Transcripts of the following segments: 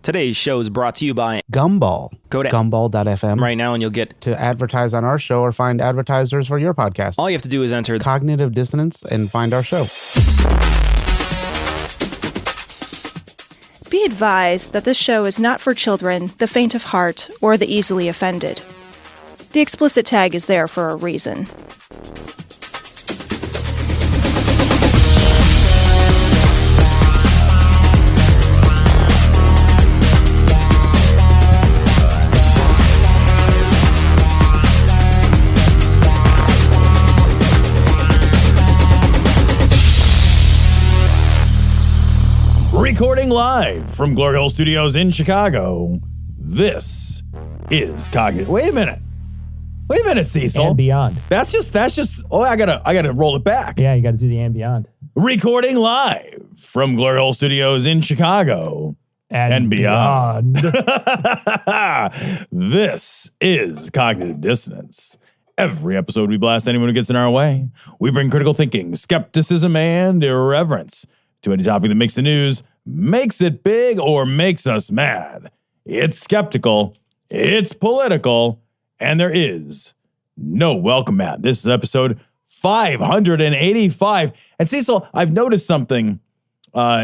Today's show is brought to you by Gumball. Go to gumball.fm right now and you'll get to advertise on our show or find advertisers for your podcast. All you have to do is enter Cognitive Dissonance and find our show. Be advised that this show is not for children, the faint of heart, or the easily offended. The explicit tag is there for a reason. Recording live from Glory Hole Studios in Chicago, this is Cognitive. Wait a minute, Cecil. And beyond. That's just. Oh, I gotta roll it back. Yeah, you got to do the and beyond. Recording live from Glory Hole Studios in Chicago and beyond. This is Cognitive Dissonance. Every episode, we blast anyone who gets in our way. We bring critical thinking, skepticism, and irreverence to any topic that makes the news, makes it big, or makes us mad. It's skeptical, it's political, and there is no welcome mat. This is episode 585. And Cecil, I've noticed something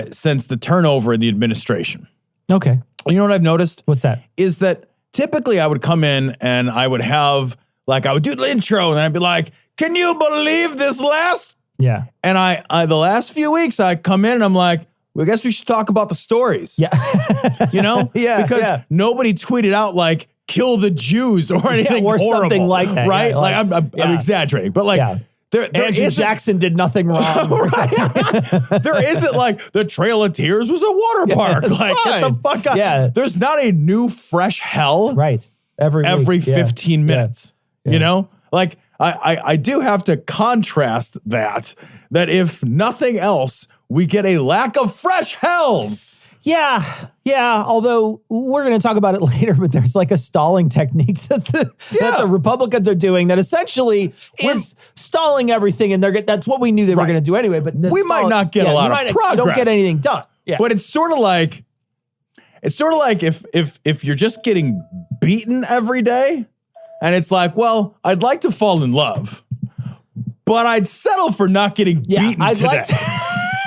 since the turnover in the administration. Okay. You know what I've noticed? What's that? Is that typically I would come in and I would have, like, I would do the intro and I'd be like, can you believe this last? Yeah. And I the last few weeks, I come in and I'm like, well, I guess we should talk about the stories. Yeah. You know? Yeah. Because nobody tweeted out like, kill the Jews or anything or horrible, something like that. Right? Yeah, like I'm exaggerating. But like, there Andrew Jackson did nothing wrong. There isn't like the Trail of Tears was a water park. Like, fine. get the fuck out. Yeah. There's not a new fresh hell Right. Every week. 15 minutes. Yeah. You know? Like, I do have to contrast that if nothing else, we get a lack of fresh hells. Yeah. Although we're going to talk about it later, but there's like a stalling technique that the Republicans are doing that essentially is stalling everything. And that's what we knew they were going to do anyway. But we might not get a lot of progress. You don't get anything done. Yeah. But it's sort of like if you're just getting beaten every day. And it's like, well, I'd like to fall in love, but I'd settle for not getting beaten today. Like to.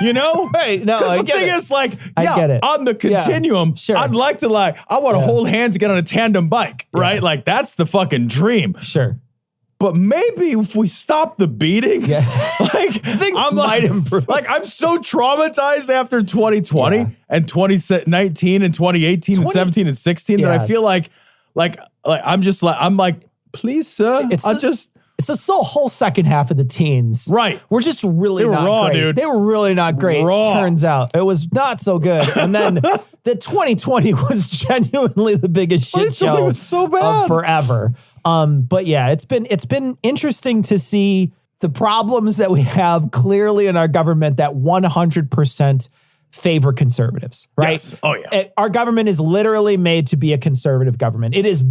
You know? Right. No, because I the get thing it. is, like, I get it. on the continuum, Sure. I'd like to, like, I want to hold hands and get on a tandem bike, right? Like, that's the fucking dream. Sure. But maybe if we stop the beatings, like, Things I'm might like, improve. like, I'm so traumatized after 2020 and 2019 and 2018 and 17 and 16 that I feel like I'm just like, I'm like, please, sir, It's the whole second half of the teens. Right. We're just really They were not raw, great. dude. They were really not great. Raw. Turns out it was not so good. And then the 2020 was genuinely the biggest shit 2020 show was so bad. of forever. But yeah, it's been interesting to see the problems that we have clearly in our government that 100% favor conservatives, right? Yes. Oh, yeah. Our government is literally made to be a conservative government. It is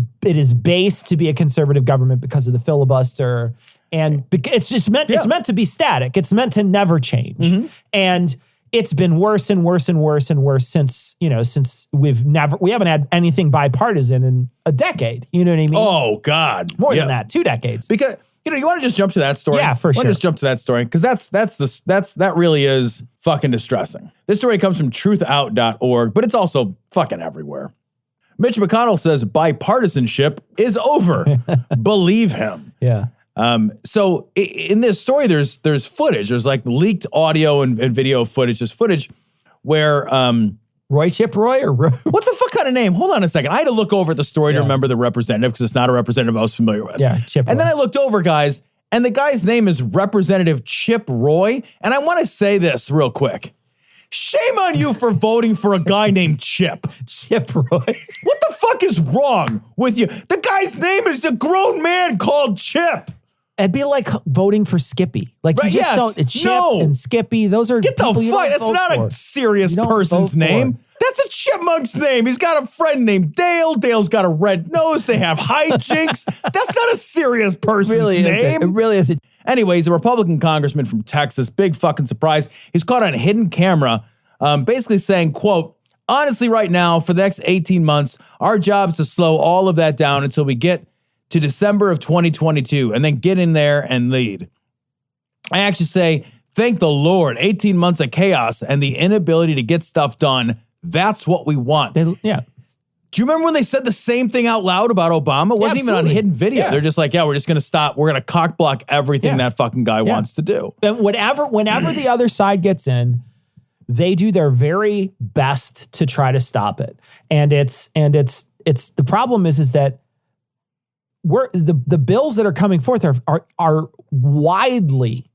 based to be a conservative government because of the filibuster, and it's just meant. It's meant to be static. It's meant to never change, and it's been worse and worse and worse and worse since we haven't had anything bipartisan in a decade. You know what I mean? Oh God, more than that, 2 decades. Because you want to just jump to that story? Yeah, for sure. Just jump to that story because that really is fucking distressing. This story comes from truthout.org, but it's also fucking everywhere. Mitch McConnell says bipartisanship is over. Believe him. Yeah. So in this story, there's footage. There's like leaked audio and video footage. There's footage where Chip Roy or what the fuck kind of name? Hold on a second. I had to look over at the story to remember the representative because it's not a representative I was familiar with. Yeah, Chip Roy. And then I looked over, guys, and the guy's name is Representative Chip Roy. And I want to say this real quick. Shame on you for voting for a guy named Chip. Chip Roy. What the fuck is wrong with you? The guy's name is a grown man called Chip. It'd be like voting for Skippy. Like you just don't. Chip and Skippy, those are Get the fuck. That's not a serious person's name. That's a chipmunk's name. He's got a friend named Dale. Dale's got a red nose. They have hijinks. That's not a serious person's name. It really isn't. Anyways, a Republican congressman from Texas, big fucking surprise. He's caught on hidden camera, basically saying, quote, honestly, right now, for the next 18 months, our job is to slow all of that down until we get to December of 2022 and then get in there and lead. I actually say, thank the Lord, 18 months of chaos and the inability to get stuff done. That's what we want. Yeah. Do you remember when they said the same thing out loud about Obama? It wasn't even on hidden video. Yeah. They're just like, we're just going to stop. We're going to cock block everything that fucking guy wants to do. And whenever the other side gets in, they do their very best to try to stop it. And it's the problem is that the bills that are coming forth are widely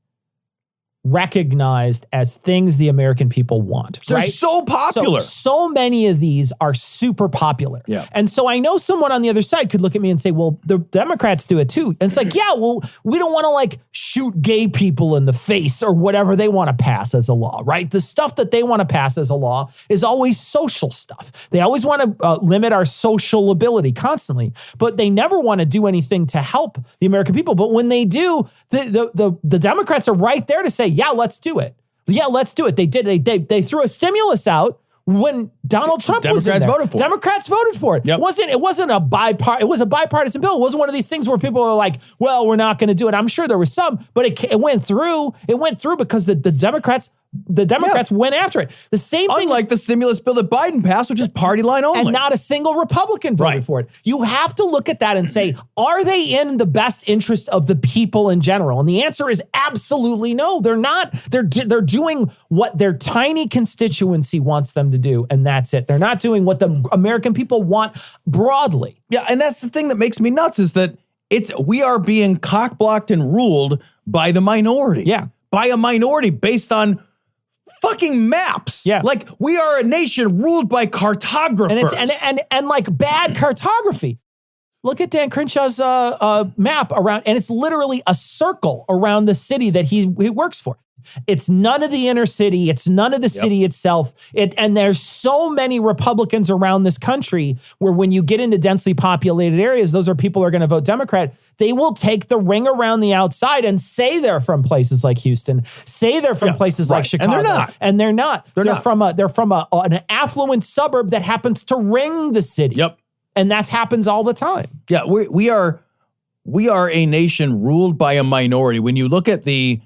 recognized as things the American people want. They're right? so popular. So many of these are super popular. Yeah. And so I know someone on the other side could look at me and say, well, the Democrats do it too. And it's like, yeah, well, we don't want to like shoot gay people in the face or whatever they want to pass as a law, right? The stuff that they want to pass as a law is always social stuff. They always want to limit our social ability constantly, but they never want to do anything to help the American people. But when they do, the Democrats are right there to say, yeah, let's do it. Yeah, let's do it. They did. They threw a stimulus out when Donald Trump was in there. Democrats voted for it. Yep. It wasn't a bipartisan bill. It wasn't one of these things where people are like, well, we're not going to do it. I'm sure there was some, but it went through. It went through because the Democrats went after it. The same thing. Unlike the stimulus bill that Biden passed, which is party line only. And not a single Republican voted for it. You have to look at that and say, are they in the best interest of the people in general? And the answer is absolutely no. They're not. They're doing what their tiny constituency wants them to do, and that's it. They're not doing what the American people want broadly. Yeah, and that's the thing that makes me nuts is that we are being cock-blocked and ruled by the minority. Yeah. By a minority based on fucking maps. Yeah. Like we are a nation ruled by cartographers. And like bad cartography. Look at Dan Crenshaw's map around, and it's literally a circle around the city that he works for. It's none of the inner city. It's none of the city itself. And there's so many Republicans around this country where when you get into densely populated areas, those are people who are going to vote Democrat. They will take the ring around the outside and say they're from places like Houston, say they're from places like Chicago. And they're not. They're from an affluent suburb that happens to ring the city. Yep. And that happens all the time. Yeah, we are a nation ruled by a minority. When you look at the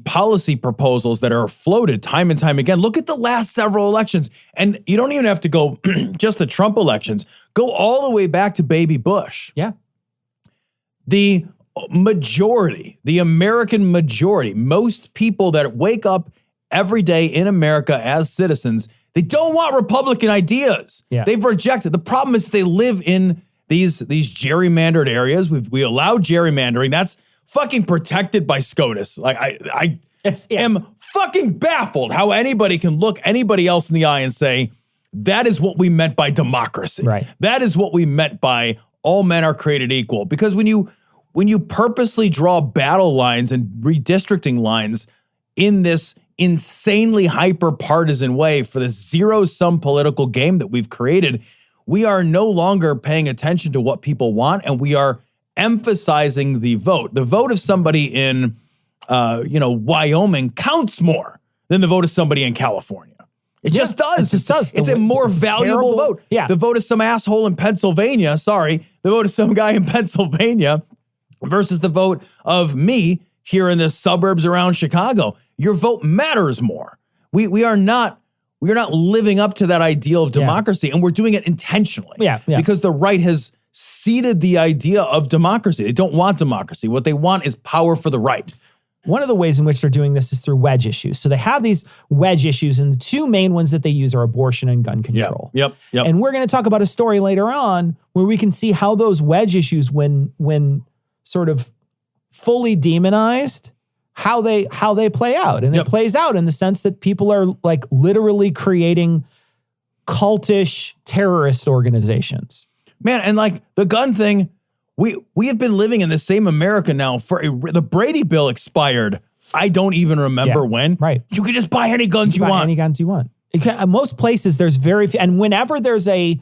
policy proposals that are floated time and time again, look at the last several elections. And you don't even have to go just the Trump elections. Go all the way back to Baby Bush. Yeah. The majority, the American majority, most people that wake up every day in America as citizens, they don't want Republican ideas. Yeah. They've rejected. The problem is they live in these gerrymandered areas. We allow gerrymandering. That's fucking protected by SCOTUS. Like I am fucking baffled how anybody can look anybody else in the eye and say, that is what we meant by democracy. Right. That is what we meant by all men are created equal. Because when you purposely draw battle lines and redistricting lines in this insanely hyper-partisan way for this zero-sum political game that we've created, we are no longer paying attention to what people want, and we are emphasizing the vote. The vote of somebody in, Wyoming counts more than the vote of somebody in California. It just does. It just does. It's a more valuable vote. Yeah. The vote of some asshole in Pennsylvania, the vote of some guy in Pennsylvania versus the vote of me here in the suburbs around Chicago. Your vote matters more. We are not living up to that ideal of democracy, and we're doing it intentionally. Yeah. Because the right has ceded the idea of democracy. They don't want democracy. What they want is power for the right. One of the ways in which they're doing this is through wedge issues. So they have these wedge issues, and the two main ones that they use are abortion and gun control. Yep. And we're going to talk about a story later on where we can see how those wedge issues, when sort of fully demonized, how they play out. And it plays out in the sense that people are like literally creating cultish terrorist organizations. Man, and like the gun thing, we have been living in the same America now the Brady bill expired. I don't even remember when. Right. You can just buy any guns you want. Any guns you want. Most places there's very few, and whenever there's a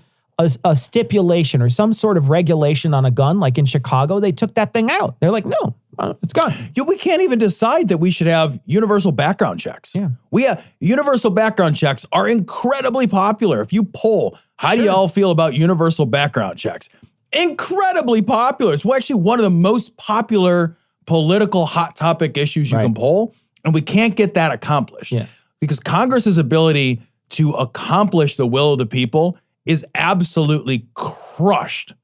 a stipulation or some sort of regulation on a gun, like in Chicago, they took that thing out. They're like, no, it's gone. We can't even decide that we should have universal background checks. Yeah. We have universal background checks are incredibly popular. If you poll, how do y'all feel about universal background checks? Incredibly popular. It's actually one of the most popular political hot topic issues you can poll. And we can't get that accomplished because Congress's ability to accomplish the will of the people is absolutely crushed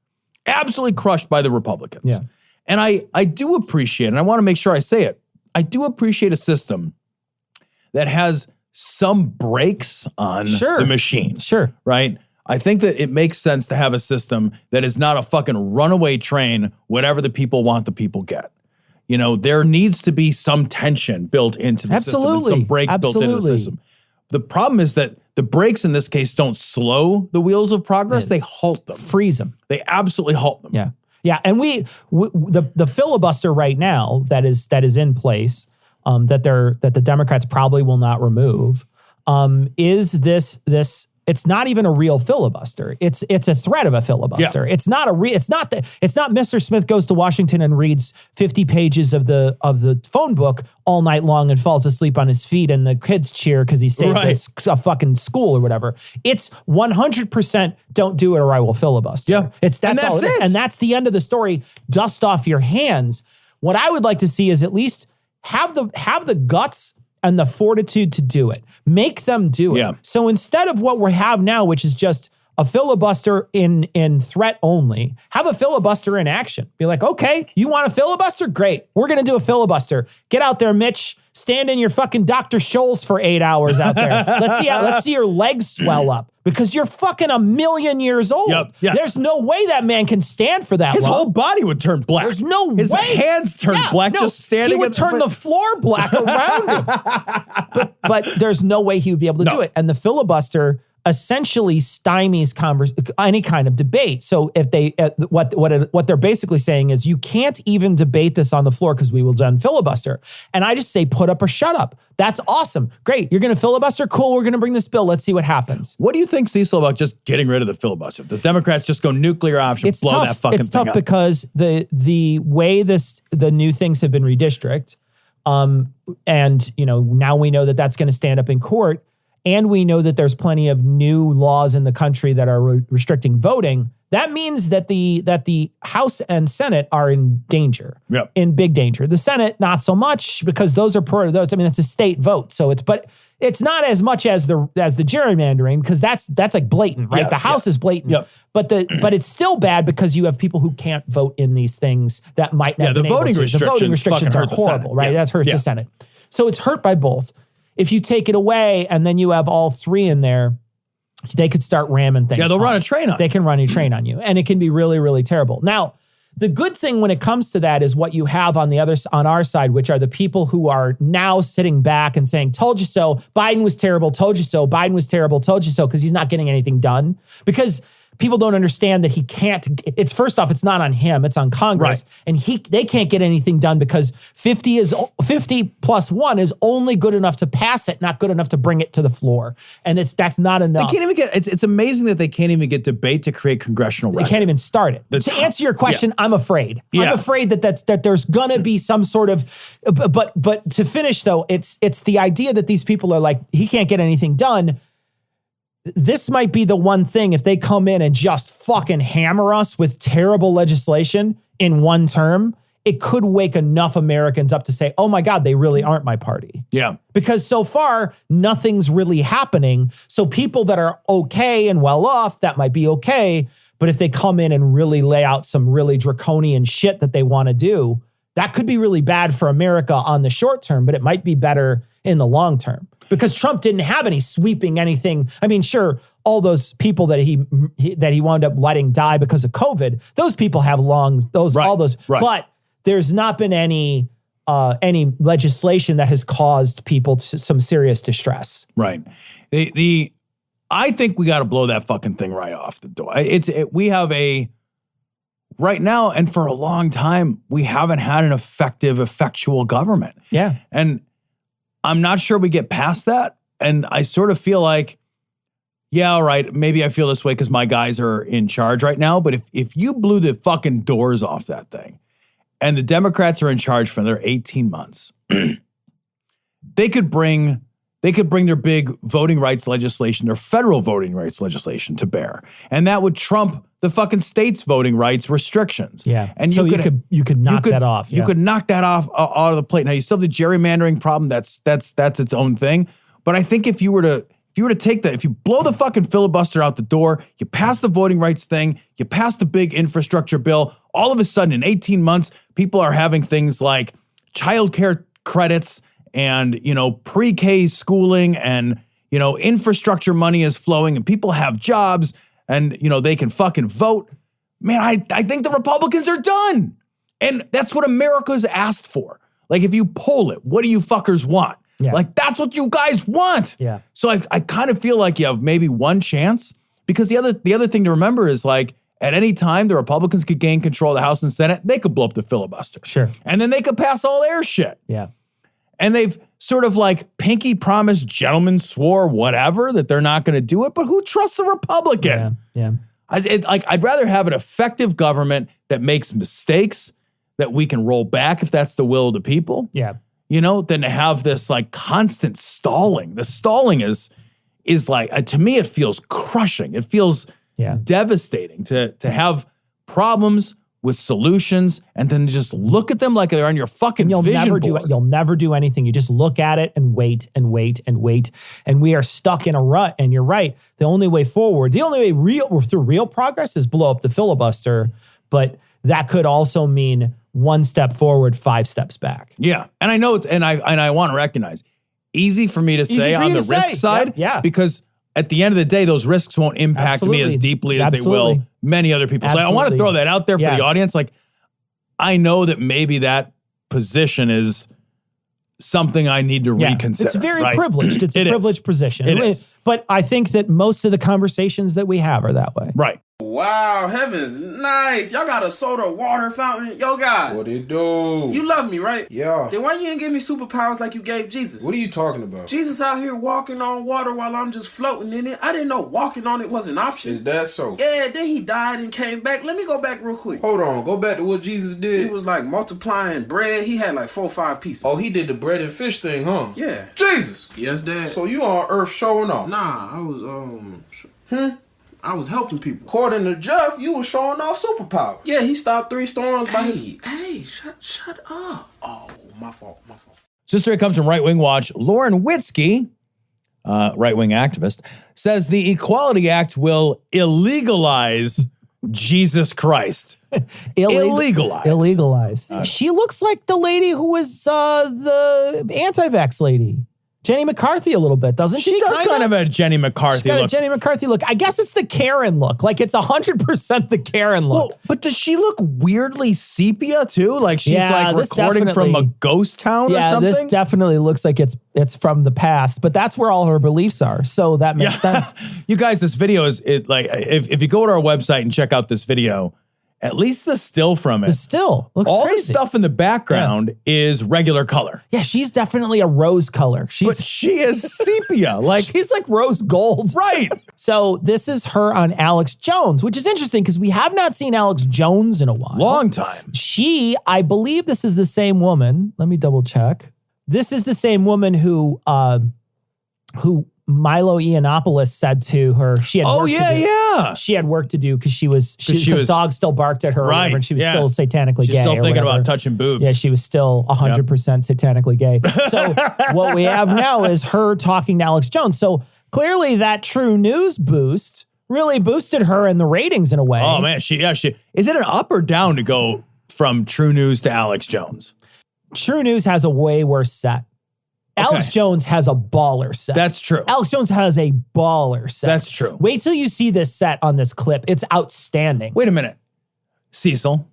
by the Republicans. Yeah. And I do appreciate, and I want to make sure I say it, I do appreciate a system that has some brakes on the machine. Sure. Right? I think that it makes sense to have a system that is not a fucking runaway train, whatever the people want, the people get. You know, there needs to be some tension built into the system and some brakes built into the system. The problem is that the brakes in this case don't slow the wheels of progress, they halt them. Freeze them. They absolutely halt them. Yeah. Yeah, and the filibuster right now that is in place, that the Democrats probably will not remove, is this. It's not even a real filibuster. It's a threat of a filibuster. Yeah. It's not Mr. Smith goes to Washington and reads 50 pages of the phone book all night long and falls asleep on his feet and the kids cheer because he saved a fucking school or whatever. It's 100% don't do it or I will filibuster. Yeah. That's all it is. And that's the end of the story. Dust off your hands. What I would like to see is at least have the guts and the fortitude to do it. Make them do it. Yeah. So instead of what we have now, which is just a filibuster in threat only, have a filibuster in action. Be like, okay, you want a filibuster? Great. We're going to do a filibuster. Get out there, Mitch. Stand in your fucking Dr. Scholl's for 8 hours out there. Let's see your legs swell up because you're fucking 1,000,000 years old. Yep. Yeah. There's no way that man can stand for that His long. whole body would turn black. There's no His way. hands turn black just standing. He would turn the floor black around him. But there's no way he would be able to do it. And the filibuster essentially stymies any kind of debate. So if they what they're basically saying is you can't even debate this on the floor because we will done filibuster. And I just say put up or shut up. That's awesome. Great. You're going to filibuster? Cool. We're going to bring this bill. Let's see what happens. What do you think, Cecil, about just getting rid of the filibuster? The Democrats just go nuclear option, blow that fucking thing up. It's tough because the way the new things have been redistricted, and now we know that that's going to stand up in court. And we know that there's plenty of new laws in the country that are restricting voting. That means that the House and Senate are in danger, in big danger. The Senate, not so much because those are those. I mean, it's a state vote, so it's not as much as the gerrymandering because that's like blatant, right? Yes, the House is blatant, but it's still bad because you have people who can't vote in these things that might not. The voting restrictions are horrible, right? That hurts the Senate. So it's hurt by both. If you take it away and then you have all three in there, they could start ramming things. Yeah, they'll run a train on you. They can run a train on you. And it can be really, really terrible. Now, the good thing when it comes to that is what you have on our side, which are the people who are now sitting back and saying, told you so, Biden was terrible, told you so, Biden was terrible, told you so, because he's not getting anything done. Because people don't understand that he can't, it's first off, it's not on him, it's on Congress. Right. And they can't get anything done because 50 plus 1 is only good enough to pass it, not good enough to bring it to the floor. And that's not enough. They can't even get, it's amazing that they can't even get debate to create congressional record. They can't even start it. To answer your question, I'm afraid. I'm afraid that there's gonna be some sort of, but to finish though, it's the idea that these people are like, he can't get anything done. This might be the one thing if they come in and just fucking hammer us with terrible legislation in one term, it could wake enough Americans up to say, oh my God, they really aren't my party. Yeah. Because so far, nothing's really happening. So people that are okay and well off, that might be okay. But if they come in and really lay out some really draconian shit that they want to do, that could be really bad for America on the short term, but it might be better in the long term. Because Trump didn't have any sweeping anything. I mean, sure, all those people that he wound up letting die because of COVID, those people have all those. Right. But there's not been any legislation that has caused people some serious distress. Right. I think we got to blow that fucking thing right off the door. We have right now, and for a long time, we haven't had an effectual government. Yeah. And I'm not sure we get past that. And I sort of feel like yeah, all right, maybe I feel this way because my guys are in charge right now. But if you blew the fucking doors off that thing and the Democrats are in charge for another 18 months, they could bring their big voting rights legislation, their federal voting rights legislation to bear. And that would trump the fucking state's voting rights restrictions. Yeah. And so you could knock that off. You could knock that off out of the plate. Now you still have the gerrymandering problem. That's its own thing. But I think if you were to take that, if you blow the fucking filibuster out the door, you pass the voting rights thing, you pass the big infrastructure bill, all of a sudden in 18 months, people are having things like childcare credits and, pre-K schooling and, infrastructure money is flowing and people have jobs and, they can fucking vote. Man, I think the Republicans are done. And that's what America's asked for. Like, if you poll it, what do you fuckers want? Yeah. Like, that's what you guys want. Yeah. So I kind of feel like you have maybe one chance, because the other thing to remember is, like, at any time the Republicans could gain control of the House and Senate, they could blow up the filibuster. Sure. And then they could pass all their shit. Yeah. And they've sort of like pinky promised, gentlemen swore, whatever, that they're not going to do it. But who trusts a Republican? Yeah. I'd rather have an effective government that makes mistakes that we can roll back if that's the will of the people. Yeah. Than to have this like constant stalling. The stalling is like, to me, it feels crushing. It feels devastating to have problems with solutions and then just look at them like they're on your fucking vision board. You'll never do anything. You just look at it and wait and wait and wait. And we are stuck in a rut. And you're right. The only way forward, the only way through real progress is blow up the filibuster. But that could also mean one step forward, 5 steps back. Yeah. And I know I want to recognize, easy for me to say on the risk side. Yeah. Because at the end of the day, those risks won't impact me as deeply as they will many other people. So I want to throw that out there for the audience. Like, I know that maybe that position is something I need to reconsider. It's very privileged. It's a privileged position. It is. But I think that most of the conversations that we have are that way. Right. Wow, heaven's nice. Y'all got a soda water fountain? Yo, guy. What it do? You love me, right? Yeah. Then why you ain't give me superpowers like you gave Jesus? What are you talking about? Jesus out here walking on water while I'm just floating in it. I didn't know walking on it was an option. Is that so? Yeah, then he died and came back. Let me go back real quick. Hold on. Go back to what Jesus did. He was like multiplying bread. He had like 4 or 5 pieces. Oh, he did the bread and fish thing, huh? Yeah. Jesus. Yes, Dad. So you on earth showing off? Nah, I was, I was helping people. According to Jeff, you was showing off superpower. Yeah, he stopped 3 storms by his... Hey, shut up. Oh, my fault. Sister, it comes from Right Wing Watch. Lauren Witzke, right-wing activist, says the Equality Act will illegalize Jesus Christ. Illegalize. She looks like the lady who was the anti-vax lady. Jenny McCarthy a little bit, doesn't she? She does kind of a Jenny McCarthy She's got look. a Jenny McCarthy look. I guess it's the Karen look. Like, it's 100% the Karen look. Well, but does she look weirdly sepia too? Like she's Yeah, like this recording from a definitely- ghost town or something? This definitely looks like it's from the past, but that's where all her beliefs are. So that makes sense. You guys, this video is if you go to our website and check out this video, at least the still from it. The still looks all crazy. the stuff in the background is regular color. Yeah, she's definitely a rose color. But she is sepia. Like she's like rose gold. Right. So this is her on Alex Jones, which is interesting because we have not seen Alex Jones in a while. Long time. I believe this is the same woman. Let me double check. This is the same woman who Milo Yiannopoulos said to her, she had work to do. Yeah. She had work to do because was dogs still barked at her, or whatever, and she was still satanically She's gay. still or thinking whatever. about touching boobs. Yeah, she was still 100% satanically gay. So what we have now is her talking to Alex Jones. So clearly that True News boost really boosted her in the ratings in a way. Oh man, she is it an up or down to go from True News to Alex Jones? True News has a way worse set. Alex Jones has a baller set. That's true. Alex Jones has a baller set. That's true. Wait till you see this set on this clip. It's outstanding. Wait a minute. Cecil,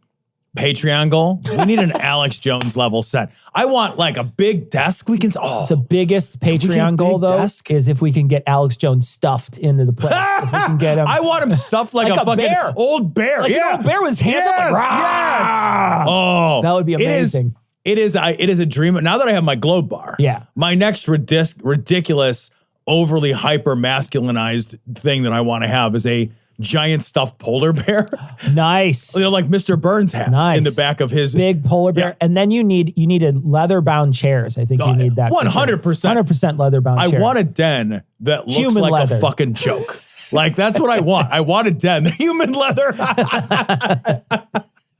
Patreon goal. We need an Alex Jones level set. I want like a big desk we can... The biggest Patreon goal, though, is if we can get Alex Jones stuffed into the place. If we can get him... I want him stuffed like a fucking bear. old bear. Like an old bear with his hands up like... Yes. Oh. That would be amazing. It is a dream. Now that I have my Globe bar, Yeah. my next ridiculous overly hyper masculinized thing that I want to have is a giant stuffed polar bear. Nice. Like Mr. Burns has in the back of his big polar bear. Yeah. And then you needed leather bound chairs. I think you need that. 100%. 100% leather bound chairs. I want a den that looks human like leather. a fucking joke. Like, that's what I want. I want a den, the human leather.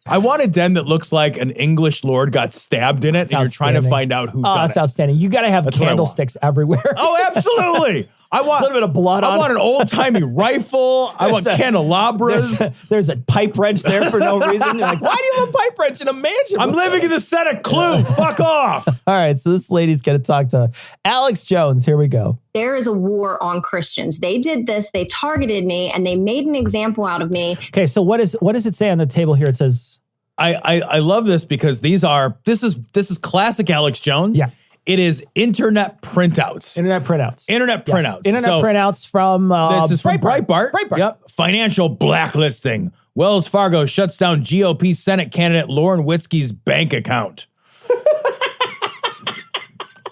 I want a den that looks like an English lord got stabbed in it, and you're trying to find out who done it. That's outstanding. You got to have candlesticks everywhere. Oh, absolutely. I want a little bit of blood on it. I want an old-timey rifle. I want candelabras. There's a pipe wrench there for no reason. You're like, why do you have a pipe wrench in a mansion? I'm living in the set of Clue. Fuck off. All right, so this lady's going to talk to Alex Jones. Here we go. There is a war on Christians. They did this. They targeted me, and they made an example out of me. Okay, so what does it say on the table here? It says, I love this because this is classic Alex Jones. Yeah. It is internet printouts. Internet printouts. Internet printouts from this is from Breitbart. Yep. Financial blacklisting. Wells Fargo shuts down GOP Senate candidate Lauren Witzke's bank account.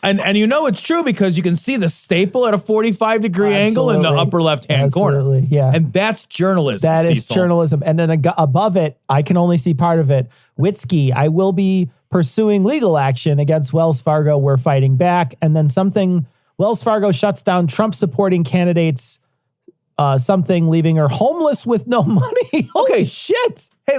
And you know it's true because you can see the staple at a 45-degree angle in the upper left-hand corner. Yeah. And that's journalism. That is journalism. And then above it, I can only see part of it. Witzke, I will be pursuing legal action against Wells Fargo. We're fighting back. And then something, Wells Fargo shuts down Trump-supporting candidates, something leaving her homeless with no money. Holy shit. Hey,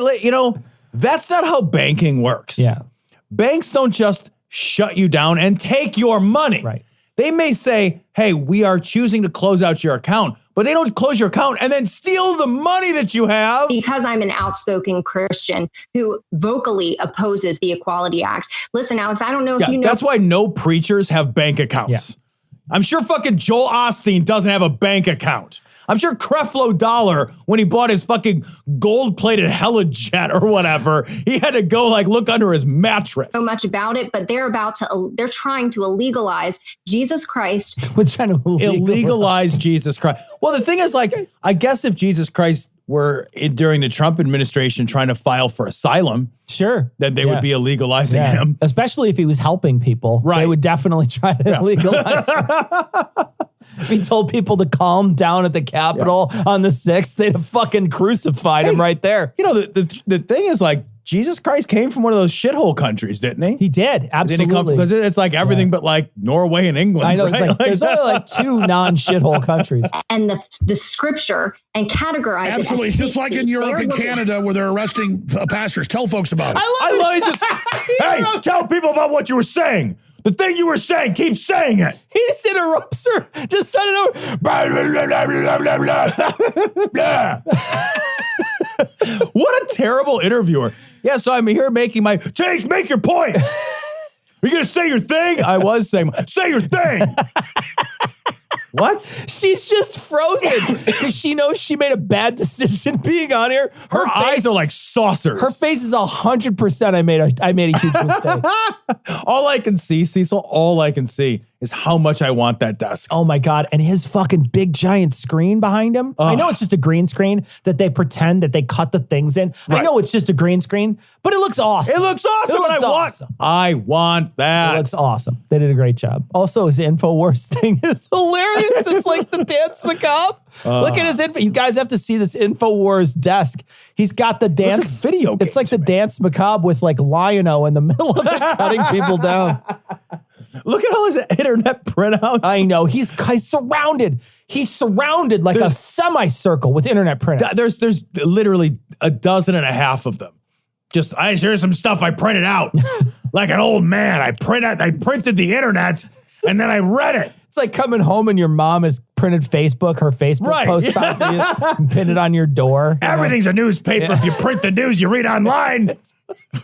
that's not how banking works. Yeah. Banks don't just shut you down and take your money. Right. They may say, hey, we are choosing to close out your account, but they don't close your account and then steal the money that you have. Because I'm an outspoken Christian who vocally opposes the Equality Act. Listen, Alex, I don't know if you know. That's why no preachers have bank accounts. Yeah. I'm sure fucking Joel Osteen doesn't have a bank account. I'm sure Creflo Dollar, when he bought his fucking gold-plated Helijet or whatever, he had to go look under his mattress. So much about it, but they're trying to illegalize Jesus Christ. We're trying to illegalize Jesus Christ. Well, the thing is, I guess if Jesus Christ were during the Trump administration trying to file for asylum, sure, then they would be illegalizing him. Especially if he was helping people. Right. They would definitely try to legalize him. If he told people to calm down at the Capitol on the 6th, they'd have fucking crucified him right there. The thing is, Jesus Christ came from one of those shithole countries, didn't he? He did, absolutely. Because it's everything but Norway and England. I know, right? There's only 2 non-shithole countries. And the scripture and categorize absolutely, it. Just like in Europe and Canada where they're arresting pastors. Tell folks about it. I love it. Hey, tell people about what you were saying. The thing you were saying, keep saying it. He just interrupts her. Just send it over. Blah, blah, blah, blah, blah, blah, blah. What a terrible interviewer. Yeah, so I'm here making my... Jake, make your point. Are you going to say your thing? I was saying... Say your thing. What? She's just frozen because she knows she made a bad decision being on here. Her eyes are like saucers. Her face is 100%. I made a huge mistake. All I can see, Cecil, is how much I want that desk. Oh my God. And his fucking big giant screen behind him. I know it's just a green screen that they pretend that they cut the things in. Right. I know it's just a green screen, but it looks awesome. It looks awesome. I want that. It looks awesome. They did a great job. Also, his InfoWars thing is hilarious. It's like the dance macabre. Look at his info. You guys have to see this InfoWars desk. He's got the dance. It's like video It's like the dance macabre with Lion-O in the middle of it, cutting people down. Look at all his internet printouts. I know. He's surrounded. He's surrounded like a semicircle with internet printouts. There's literally 12 of them. Just, here's some stuff I printed out. Like an old man. I printed the internet and then I read it. It's like coming home and your mom has printed her Facebook post out for you and pinned it on your door. Everything's a newspaper. If you print the news, you read online. It's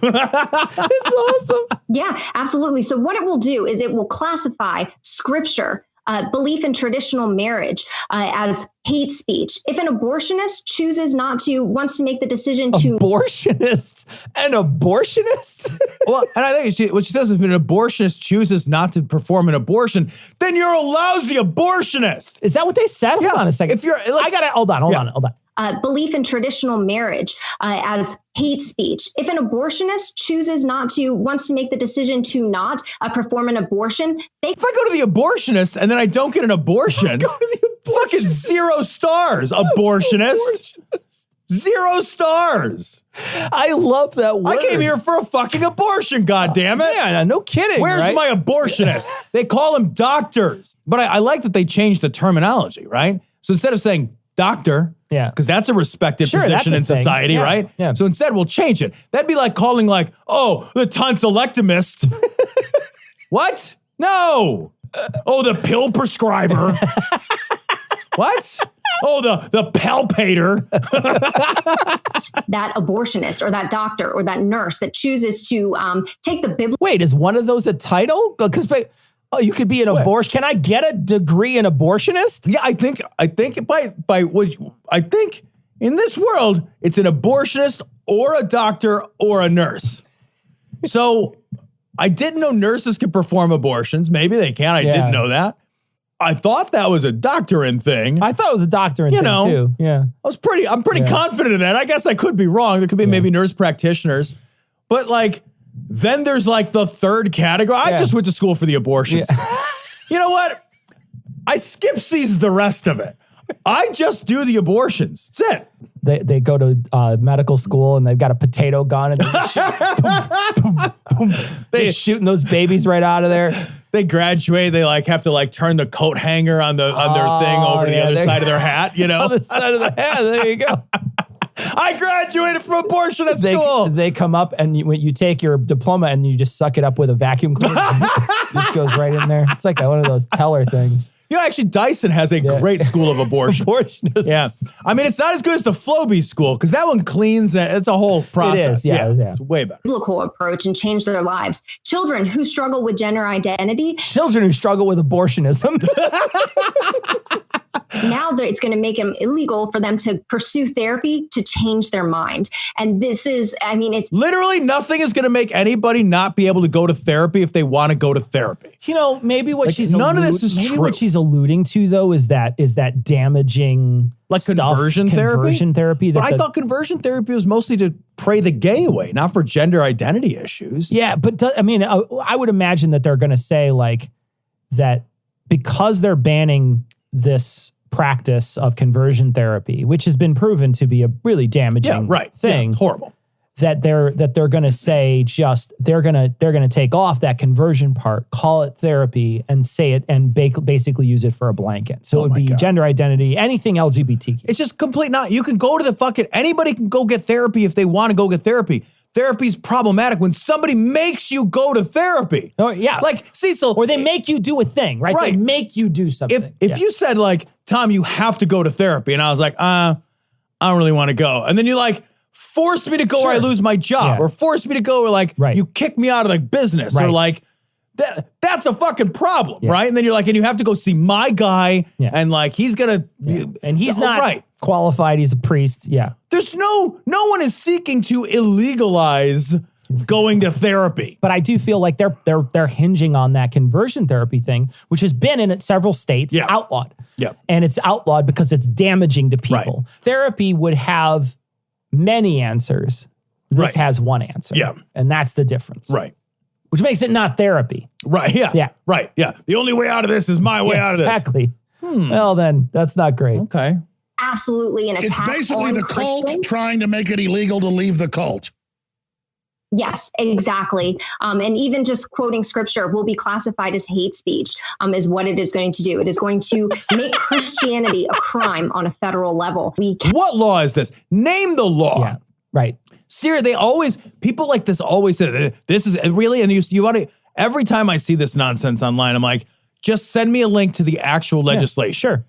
awesome. Yeah, absolutely. So what it will do is it will classify scripture, belief in traditional marriage as hate speech. If an abortionist wants to make the decision to... Abortionist? An abortionist? Well, and I think what she says is if an abortionist chooses not to perform an abortion, then you're a lousy abortionist. Is that what they said? Hold on a second. If you're... hold on. belief in traditional marriage as hate speech. If an abortionist wants to make the decision to not perform an abortion, if I go to the abortionist and then I don't get an abortion, fucking 0 stars, abortionist. 0 stars. I love that word. I came here for a fucking abortion, goddammit. Yeah, no kidding. Where's right? my abortionist? They call them doctors. But I like that they changed the terminology, right? So instead of saying doctor, because that's a respected position in society, right? Yeah. So instead we'll change it. That'd be like calling the tonsillectomist. What? No. Oh, the pill prescriber. What? Oh, the palpator. That abortionist or that doctor or that nurse that chooses to take the biblical. Wait, is one of those a title? Because you could be an abortion. Can I get a degree in abortionist? Yeah, I think in this world it's an abortionist or a doctor or a nurse. So I didn't know nurses could perform abortions. Maybe they can. I didn't know that. I thought that was a doctrine thing. I thought it was a doctrine thing too. Yeah. I'm pretty confident in that. I guess I could be wrong. There could be maybe nurse practitioners. But then there's the third category. I just went to school for the abortions. Yeah. You know what? I skip sees the rest of it. I just do the abortions. That's it. They go to medical school and they've got a potato gun and they're shooting those babies right out of there. They graduate. They have to turn the coat hanger on their thing over to the other side of their hat. You know, other side of the hat. There you go. I graduated from abortion at school. They come up and you take your diploma and you just suck it up with a vacuum cleaner. Just goes right in there. It's like one of those teller things. You know, actually, Dyson has a great school of abortion. Abortionists. Yeah. I mean, it's not as good as the Floby school because that one cleans it. It's a whole process. It is, yeah. It's way better. Biblical approach and change their lives. Children who struggle with gender identity. Children who struggle with abortionism. Now it's going to make them illegal for them to pursue therapy to change their mind. And this is, it's literally nothing is going to make anybody not be able to go to therapy if they want to go to therapy. You know, maybe what none of this is true. What she's alluding to though is that damaging conversion therapy. But I thought conversion therapy was mostly to pray the gay away, not for gender identity issues. Yeah, but I would imagine that they're going to say that because they're banning this practice of conversion therapy, which has been proven to be a really damaging thing. Yeah, horrible. That they're going to say they're going to take off that conversion part, call it therapy, and say it and basically use it for a blanket. So it would be gender identity, anything LGBTQ. It's just complete. You can go to anybody can go get therapy if they want to go get therapy. Therapy is problematic when somebody makes you go to therapy. Oh yeah, Cecil, or they make you do a thing, right? They make you do something. If you said Tom, you have to go to therapy, and I was like, I don't really want to go, and then you force me to go or I lose my job, or force me to go or you kick me out of the business, or that's a fucking problem, right? And then you're and you have to go see my guy, and he's gonna, and he's not qualified. He's a priest. Yeah. There's no one is seeking to illegalize going to therapy. But I do feel like they're hinging on that conversion therapy thing, which has been in several states outlawed. Yeah. And it's outlawed because it's damaging to people. Right. Therapy would have many answers. This has one answer. Yeah. And that's the difference. Right. Which makes it not therapy. Right. Yeah. Yeah. Right. Yeah. The only way out of this is my way out of this. Exactly. Well, then that's not great. Okay. Absolutely an attack. It's basically on the cult Christians. trying to make it illegal to leave the cult. Yes, exactly. And even just quoting scripture will be classified as hate speech, is what it is going to do. It is going to make Christianity a crime on a federal level. What law is this? Name the law. Yeah, right. Seriously, people like this always say, this is really, and you want to, every time I see this nonsense online, I'm like, just send me a link to the actual legislation. Sure.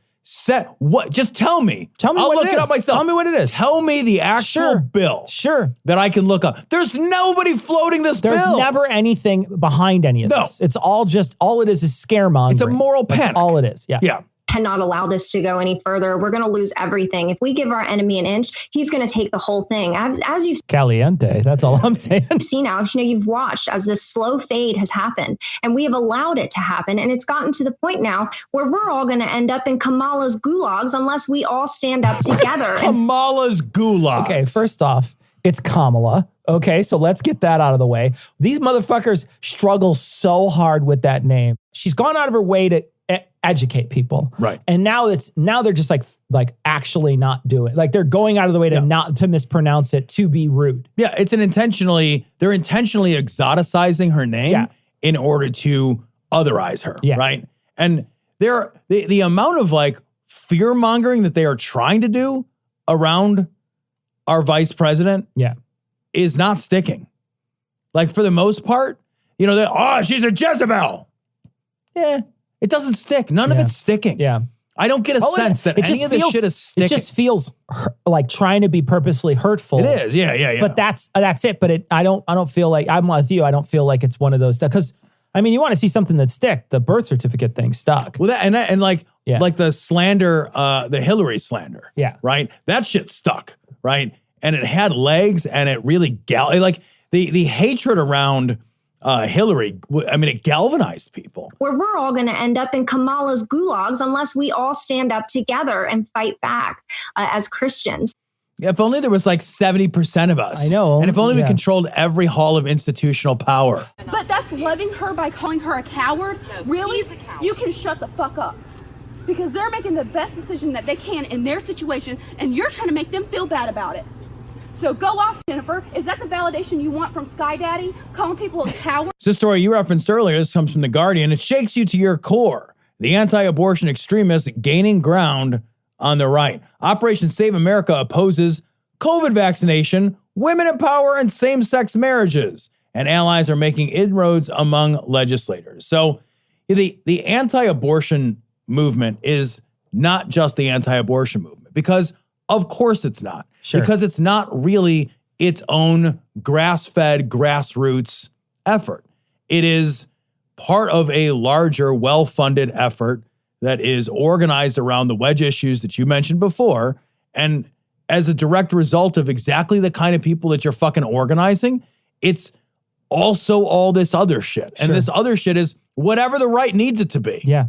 Just tell me. I'll look it up myself. Tell me what it is. Tell me the actual bill. Sure. That I can look up. There's nobody floating this bill. There's never anything behind any of this. It's all it is scare mongering. It's a moral panic. That's all it is. Yeah. Yeah. cannot allow this to go any further. We're going to lose everything. If we give our enemy an inch, he's going to take the whole thing. As you've Caliente. That's all I'm saying. seen, Alex, you've watched as this slow fade has happened, and we have allowed it to happen. And it's gotten to the point now where we're all going to end up in Kamala's gulags unless we all stand up together. Kamala's gulags. Okay, first off, it's Kamala. Okay, so let's get that out of the way. These motherfuckers struggle so hard with that name. She's gone out of her way to educate people. Right. And now they're just like actually not doing it. Like they're going out of the way to not to mispronounce it, to be rude. Yeah, they're intentionally exoticizing her name in order to otherize her, right? And the amount of like fear mongering that they are trying to do around our vice president is not sticking. Like for the most part, she's a Jezebel. Yeah, it doesn't stick. None of it's sticking. Yeah. I don't get a sense that any of this shit is sticking. It just feels like trying to be purposefully hurtful. It is, yeah. But that's it. But I don't feel like, I'm with you. I don't feel like it's one of those, because I mean, you want to see something that stick. The birth certificate thing stuck. Well, like the slander, the Hillary slander. Yeah. Right? That shit stuck, right? And it had legs, and it really like the hatred around Hillary, I mean, it galvanized people. Where we're all going to end up in Kamala's gulags unless we all stand up together and fight back as Christians. If only there was like 70% of us. I know. And if only we controlled every hall of institutional power. But that's loving her by calling her a coward? Really? He's a coward. You can shut the fuck up. Because they're making the best decision that they can in their situation, and you're trying to make them feel bad about it. So go off, Jennifer. Is that the validation you want from Sky Daddy? Calling people a coward? This story you referenced earlier, this comes from The Guardian. It shakes you to your core. The anti-abortion extremists gaining ground on the right. Operation Save America opposes COVID vaccination, women in power, and same-sex marriages. And allies are making inroads among legislators. So the anti-abortion movement is not just the anti-abortion movement, because of course it's not. Sure. Because it's not really its own grass-fed, grassroots effort. It is part of a larger, well-funded effort that is organized around the wedge issues that you mentioned before. And as a direct result of exactly the kind of people that you're fucking organizing, it's also all this other shit. And this other shit is whatever the right needs it to be. Yeah.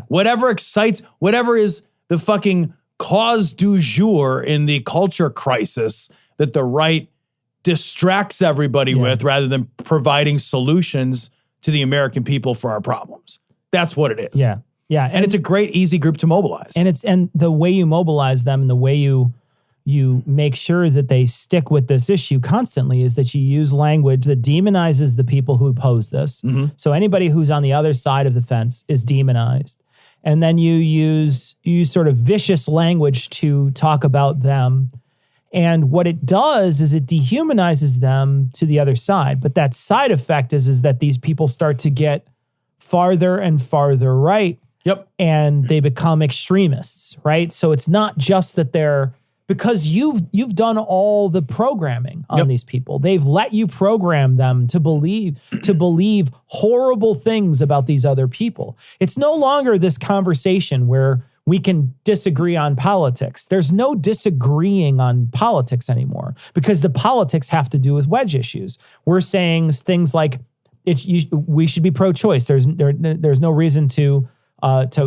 Whatever excites, whatever is the fucking cause du jour in the culture crisis that the right distracts everybody with, rather than providing solutions to the American people for our problems. That's what it is. Yeah. And it's a great, easy group to mobilize. And the way you mobilize them and the way you make sure that they stick with this issue constantly is that you use language that demonizes the people who oppose this. Mm-hmm. So anybody who's on the other side of the fence is demonized. And then you use sort of vicious language to talk about them. And what it does is it dehumanizes them to the other side. But that side effect is that these people start to get farther and farther right. Yep. And they become extremists, right? So it's not just that they're, because you've done all the programming on these people. They've let you program them to believe horrible things about these other people. It's no longer this conversation where we can disagree on politics. There's no disagreeing on politics anymore, because the politics have to do with wedge issues. We're saying things like we should be pro-choice. There's no reason to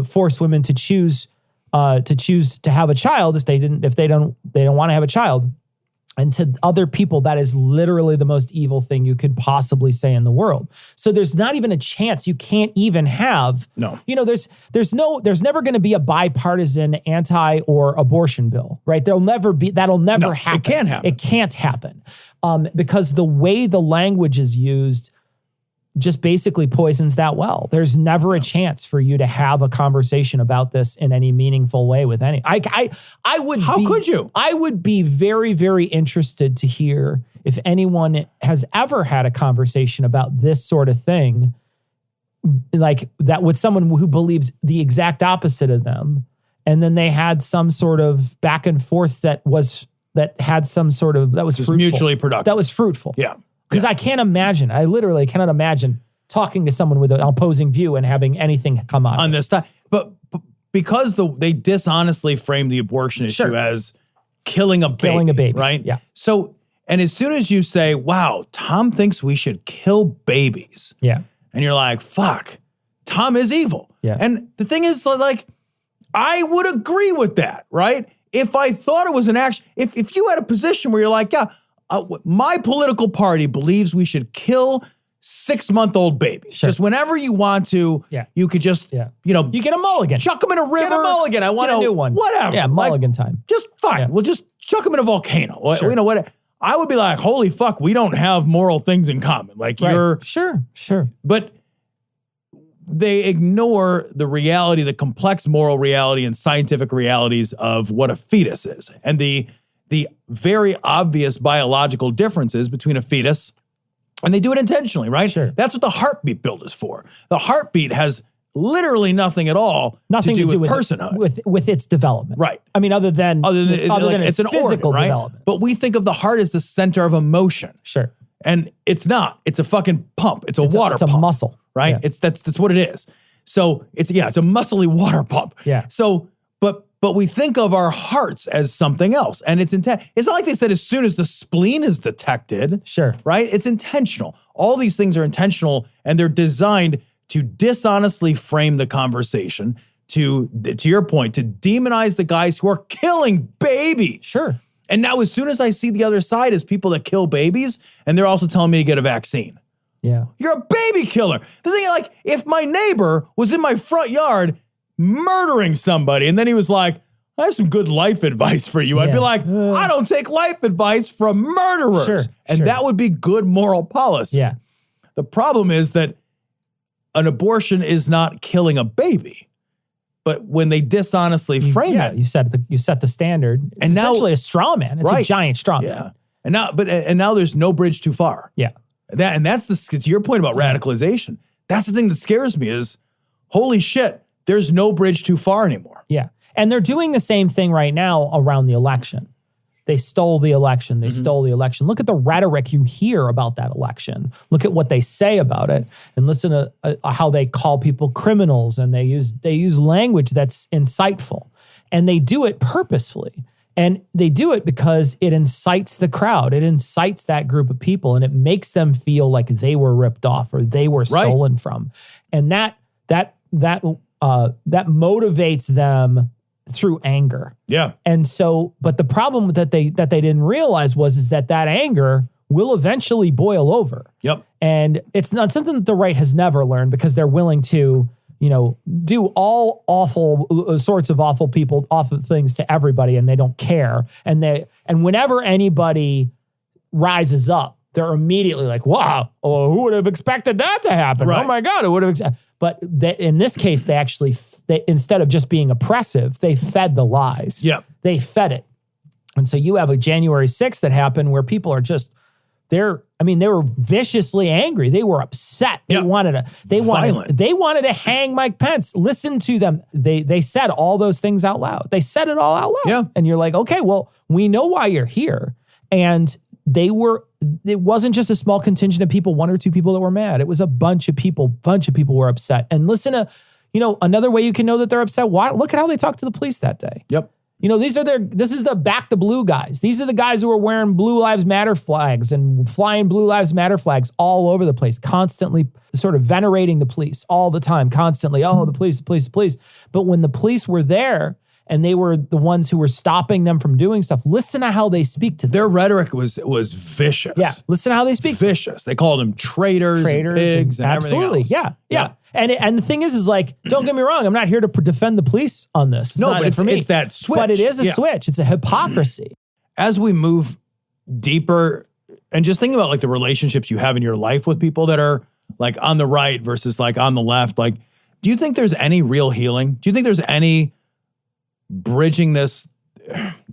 force women to choose to have a child if they don't want to have a child. And to other people, that is literally the most evil thing you could possibly say in the world. So there's not even a chance. You can't even have. No. There's never going to be a bipartisan anti or abortion bill, right? That'll never happen. It can't happen. It can't happen. Because the way the language is used just basically poisons that well. There's never a chance for you to have a conversation about this in any meaningful way with any. I would. How could you? I would be very, very interested to hear if anyone has ever had a conversation about this sort of thing, like that, with someone who believed the exact opposite of them, and then they had some sort of back and forth that was fruitful. Mutually productive. That was fruitful. Yeah. Because I literally cannot imagine talking to someone with an opposing view and having anything come out on this time. But because they dishonestly frame the abortion issue as killing a baby, right? Yeah. So, and as soon as you say, wow, Tom thinks we should kill babies. Yeah. And you're like, fuck, Tom is evil. Yeah. And the thing is, like, I would agree with that, right? If I thought it was an action, if you had a position where you're like, yeah, my political party believes we should kill 6-month-old babies. Sure. Just whenever you want to, you could just, you get a mulligan. Chuck them in a river. Get a mulligan. I want a new one. Whatever. Yeah, mulligan time. Just fine. Yeah. We'll just chuck them in a volcano. Sure. You know what? I would be like, holy fuck, we don't have moral things in common. Like you're sure. But they ignore the reality, the complex moral reality and scientific realities of what a fetus is, and the very obvious biological differences between a fetus. And they do it intentionally, right? Sure. That's what the heartbeat build is for. The heartbeat has literally nothing at all to do with personhood. With its development. Right. I mean, other than it's an physical organ, right? development. But we think of the heart as the center of emotion. Sure. And it's not. It's a fucking pump. It's a water pump. It's a muscle. Right? Yeah. That's what it is. So it's a muscly water pump. Yeah. So but we think of our hearts as something else. And it's not like they said as soon as the spleen is detected. Sure. Right? It's intentional. All these things are intentional, and they're designed to dishonestly frame the conversation, to your point, to demonize the guys who are killing babies. Sure. And now as soon as I see the other side as people that kill babies, and they're also telling me to get a vaccine. Yeah. You're a baby killer. The thing, like, if my neighbor was in my front yard murdering somebody, and then he was like, I have some good life advice for you. I'd be like, I don't take life advice from murderers. Sure, and that would be good moral policy. Yeah. The problem is that an abortion is not killing a baby. But when they dishonestly frame it. You set the standard. It's and now, essentially a straw man. It's a giant straw man. Yeah. And now there's no bridge too far. Yeah. That's to your point about radicalization. That's the thing that scares me is, holy shit, there's no bridge too far anymore. Yeah. And they're doing the same thing right now around the election. They stole the election. They stole the election. Look at the rhetoric you hear about that election. Look at what they say about it, and listen to how they call people criminals, and they use language that's insightful, and they do it purposefully. And they do it because it incites the crowd. It incites that group of people, and it makes them feel like they were ripped off or they were stolen from. And that motivates them through anger. Yeah. And so, but the problem that they didn't realize was that anger will eventually boil over. Yep. And it's not something that the right has never learned, because they're willing to, do all awful sorts of awful things to everybody, and they don't care. And whenever anybody rises up, they're immediately like, wow, who would have expected that to happen? Right. Oh my God, who would have But in this case, they instead of just being oppressive, they fed the lies. Yep. They fed it. And so you have a January 6th that happened where people are just, they were viciously angry. They were upset. They wanted to hang Mike Pence. Listen to them. They said all those things out loud. They said it all out loud. Yeah. And you're like, okay, well, we know why you're here. And it wasn't just a small contingent of people, one or two people that were mad. It was a bunch of people were upset. And listen to, another way you can know that they're upset. Look at how they talked to the police that day. Yep. This is the back the blue guys. These are the guys who are wearing Blue Lives Matter flags and flying Blue Lives Matter flags all over the place, constantly sort of venerating the police all the time, constantly. Oh, the police. But when the police were there and they were the ones who were stopping them from doing stuff, listen to how they speak to them. Their rhetoric was vicious. Yeah, listen to how they speak. Vicious. They called them traitors and pigs and absolutely. everything else. Yeah. And the thing is like, don't get me wrong, I'm not here to defend the police on this. It's not but for me. It's that switch. But it is a switch. It's a hypocrisy. As we move deeper, and just think about like the relationships you have in your life with people that are like on the right versus like on the left, like, do you think there's any real healing? Do you think there's any bridging this?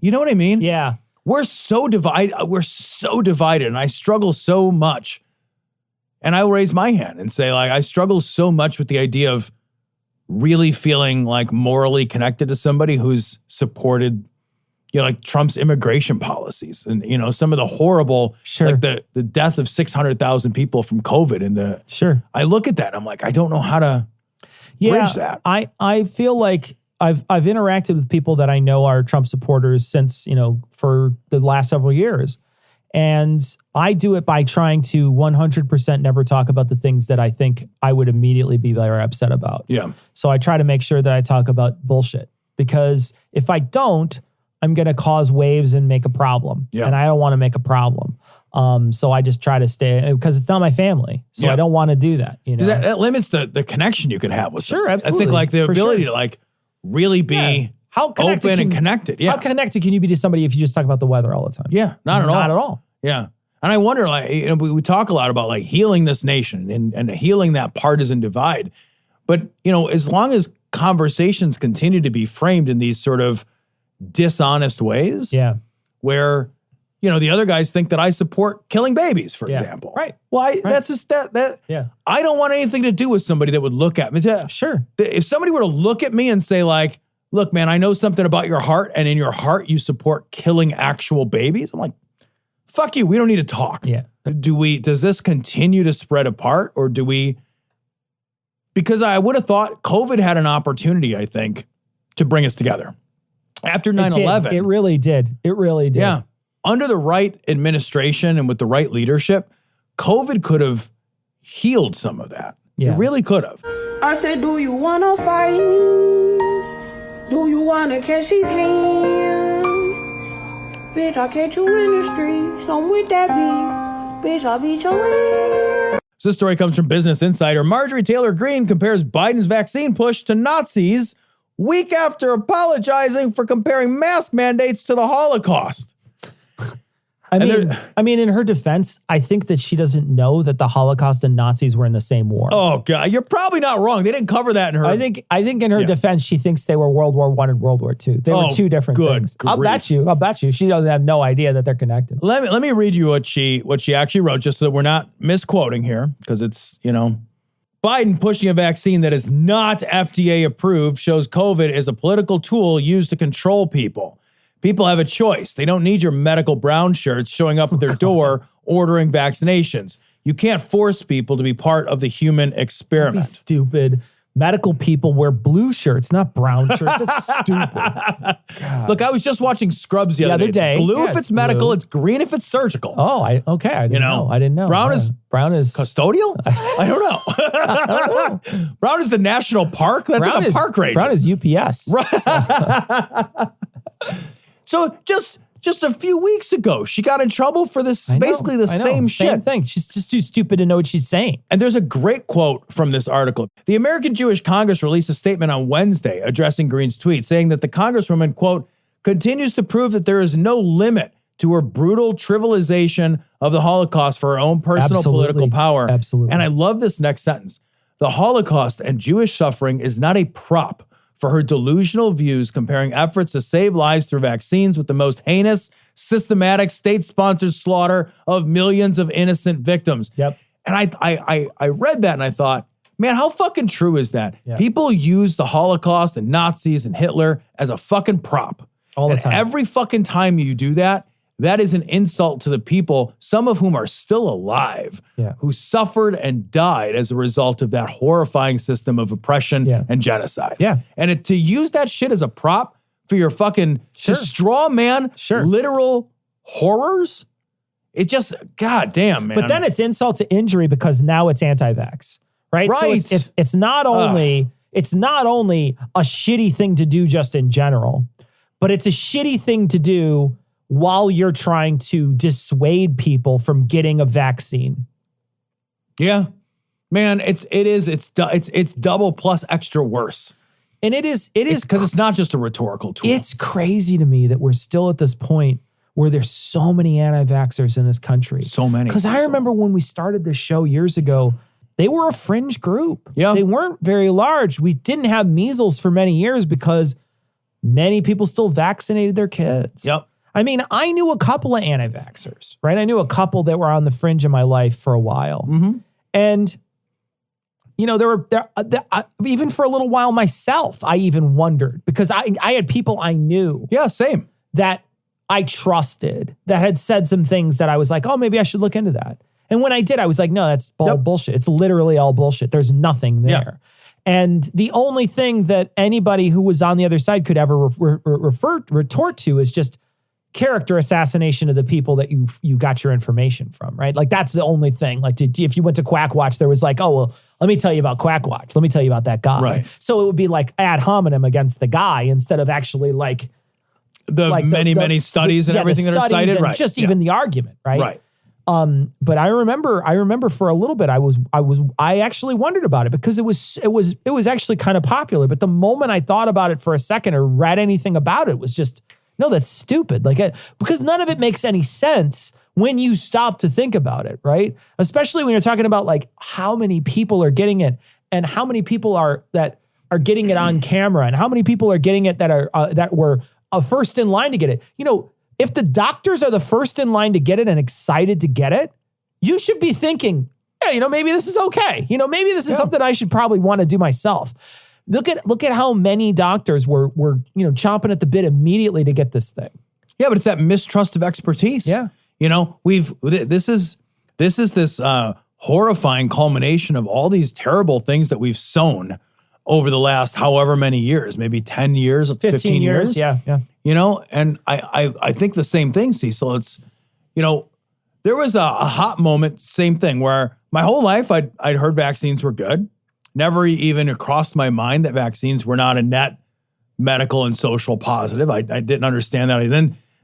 You know what I mean? Yeah. We're so divided, and I struggle so much. And I will raise my hand and say, like, I struggle so much with the idea of really feeling like morally connected to somebody who's supported, like Trump's immigration policies and, some of the horrible, like the death of 600,000 people from COVID. And I look at that, I'm like, I don't know how to bridge that. I feel like I've interacted with people that I know are Trump supporters since, for the last several years. And I do it by trying to 100% never talk about the things that I think I would immediately be very upset about. Yeah. So I try to make sure that I talk about bullshit, because if I don't, I'm going to cause waves and make a problem. Yeah. And I don't want to make a problem. So I just try to stay, because it's not my family. So I don't want to do that. That limits the connection you can have with Sure, them. absolutely. I think like the For ability sure. to like really be open and connected. Yeah. How connected can you be to somebody if you just talk about the weather all the time? Yeah, not at all. Not at all. Yeah. And I wonder, like, we talk a lot about like healing this nation and healing that partisan divide. But, as long as conversations continue to be framed in these sort of dishonest ways, where, the other guys think that I support killing babies, for example. Right. Well, that's just that. I don't want anything to do with somebody that would look at me. Sure. If somebody were to look at me and say like, look, man, I know something about your heart, and in your heart you support killing actual babies, I'm like, fuck you. We don't need to talk. Yeah. Does this continue to spread apart, or do we? Because I would have thought COVID had an opportunity, I think, to bring us together. After 9/11. It really did. It really did. Yeah. Under the right administration and with the right leadership, COVID could have healed some of that. Yeah. It really could have. I said, do you want to fight me? Do you want to catch these hands? Bitch, I'll catch you in the streets. I'm with that beef. Bitch, I'll beat your ass. So this story comes from Business Insider. Marjorie Taylor Greene compares Biden's vaccine push to Nazis week after apologizing for comparing mask mandates to the Holocaust. I mean, in her defense, I think that she doesn't know that the Holocaust and Nazis were in the same war. Oh God, you're probably not wrong. They didn't cover that in her. I think in her defense, she thinks they were World War I and World War II. They were two different things. I'll bet you. She doesn't have no idea that they're connected. Let me read you what she actually wrote, just so that we're not misquoting here, because it's, Biden pushing a vaccine that is not FDA approved shows COVID is a political tool used to control people. People have a choice. They don't need your medical brown shirts showing up at their door ordering vaccinations. You can't force people to be part of the human experiment. Don't be stupid. Medical people wear blue shirts, not brown shirts. That's stupid. God. Look, I was just watching Scrubs the other day. It's blue if it's medical. Blue. It's green if it's surgical. Oh, I didn't know. I didn't know. Brown is custodial? I don't know. I don't know. Brown is the national park. That's like a park ranger. Brown is UPS. Right. So just a few weeks ago, she got in trouble for this, basically the same shit. Same thing. She's just too stupid to know what she's saying. And there's a great quote from this article. The American Jewish Congress released a statement on Wednesday addressing Greene's tweet, saying that the Congresswoman, quote, continues to prove that there is no limit to her brutal trivialization of the Holocaust for her own personal political power. Absolutely. And I love this next sentence. The Holocaust and Jewish suffering is not a prop for her delusional views, comparing efforts to save lives through vaccines with the most heinous, systematic, state-sponsored slaughter of millions of innocent victims. Yep. And I read that and I thought, man, how fucking true is that? Yeah. People use the Holocaust and Nazis and Hitler as a fucking prop. All the time. Every fucking time you do that, that is an insult to the people, some of whom are still alive, who suffered and died as a result of that horrifying system of oppression and genocide. Yeah. And to use that shit as a prop for your fucking, to straw man literal horrors, it just, God damn, man. But then it's insult to injury because now it's anti-vax, right? Right. So it's not only a shitty thing to do just in general, but it's a shitty thing to do while you're trying to dissuade people from getting a vaccine. Yeah, man, it's double plus extra worse. And it is because it's not just a rhetorical tool. It's crazy to me that we're still at this point where there's so many anti-vaxxers in this country. So many. Because I remember when we started this show years ago, they were a fringe group. Yeah. They weren't very large. We didn't have measles for many years because many people still vaccinated their kids. Yep. I mean, I knew a couple of anti-vaxxers, right? I knew a couple that were on the fringe of my life for a while. Mm-hmm. And, even for a little while myself, I even wondered because I had people I knew. Yeah, same. That I trusted that had said some things that I was like, oh, maybe I should look into that. And when I did, I was like, no, that's bullshit. It's literally all bullshit. There's nothing there. And the only thing that anybody who was on the other side could ever retort to is just character assassination of the people that you got your information from, right? Like that's the only thing. Like if you went to Quack Watch, there was like, oh, well, let me tell you about Quack Watch. Let me tell you about that guy. Right. So it would be like ad hominem against the guy instead of actually like many studies and everything that are cited. Right. Just even the argument, right? Right. But I remember for a little bit, I actually wondered about it because it was actually kind of popular. But the moment I thought about it for a second or read anything about it, was just, no, that's stupid. Like, because none of it makes any sense when you stop to think about it, right? Especially when you're talking about like how many people are getting it and how many people are getting it on camera and how many people are getting it that were first in line to get it. You know, if the doctors are the first in line to get it and excited to get it, you should be thinking, hey, maybe this is okay. Maybe this is something I should probably want to do myself. Look at how many doctors were chomping at the bit immediately to get this thing. Yeah, but it's that mistrust of expertise. Yeah. This is this horrifying culmination of all these terrible things that we've sown over the last however many years, maybe 10 years, 15 years. Yeah. And I think the same thing, Cecil. It's, there was a hot moment, same thing, where my whole life I'd heard vaccines were good. Never even crossed my mind that vaccines were not a net medical and social positive. I didn't understand that.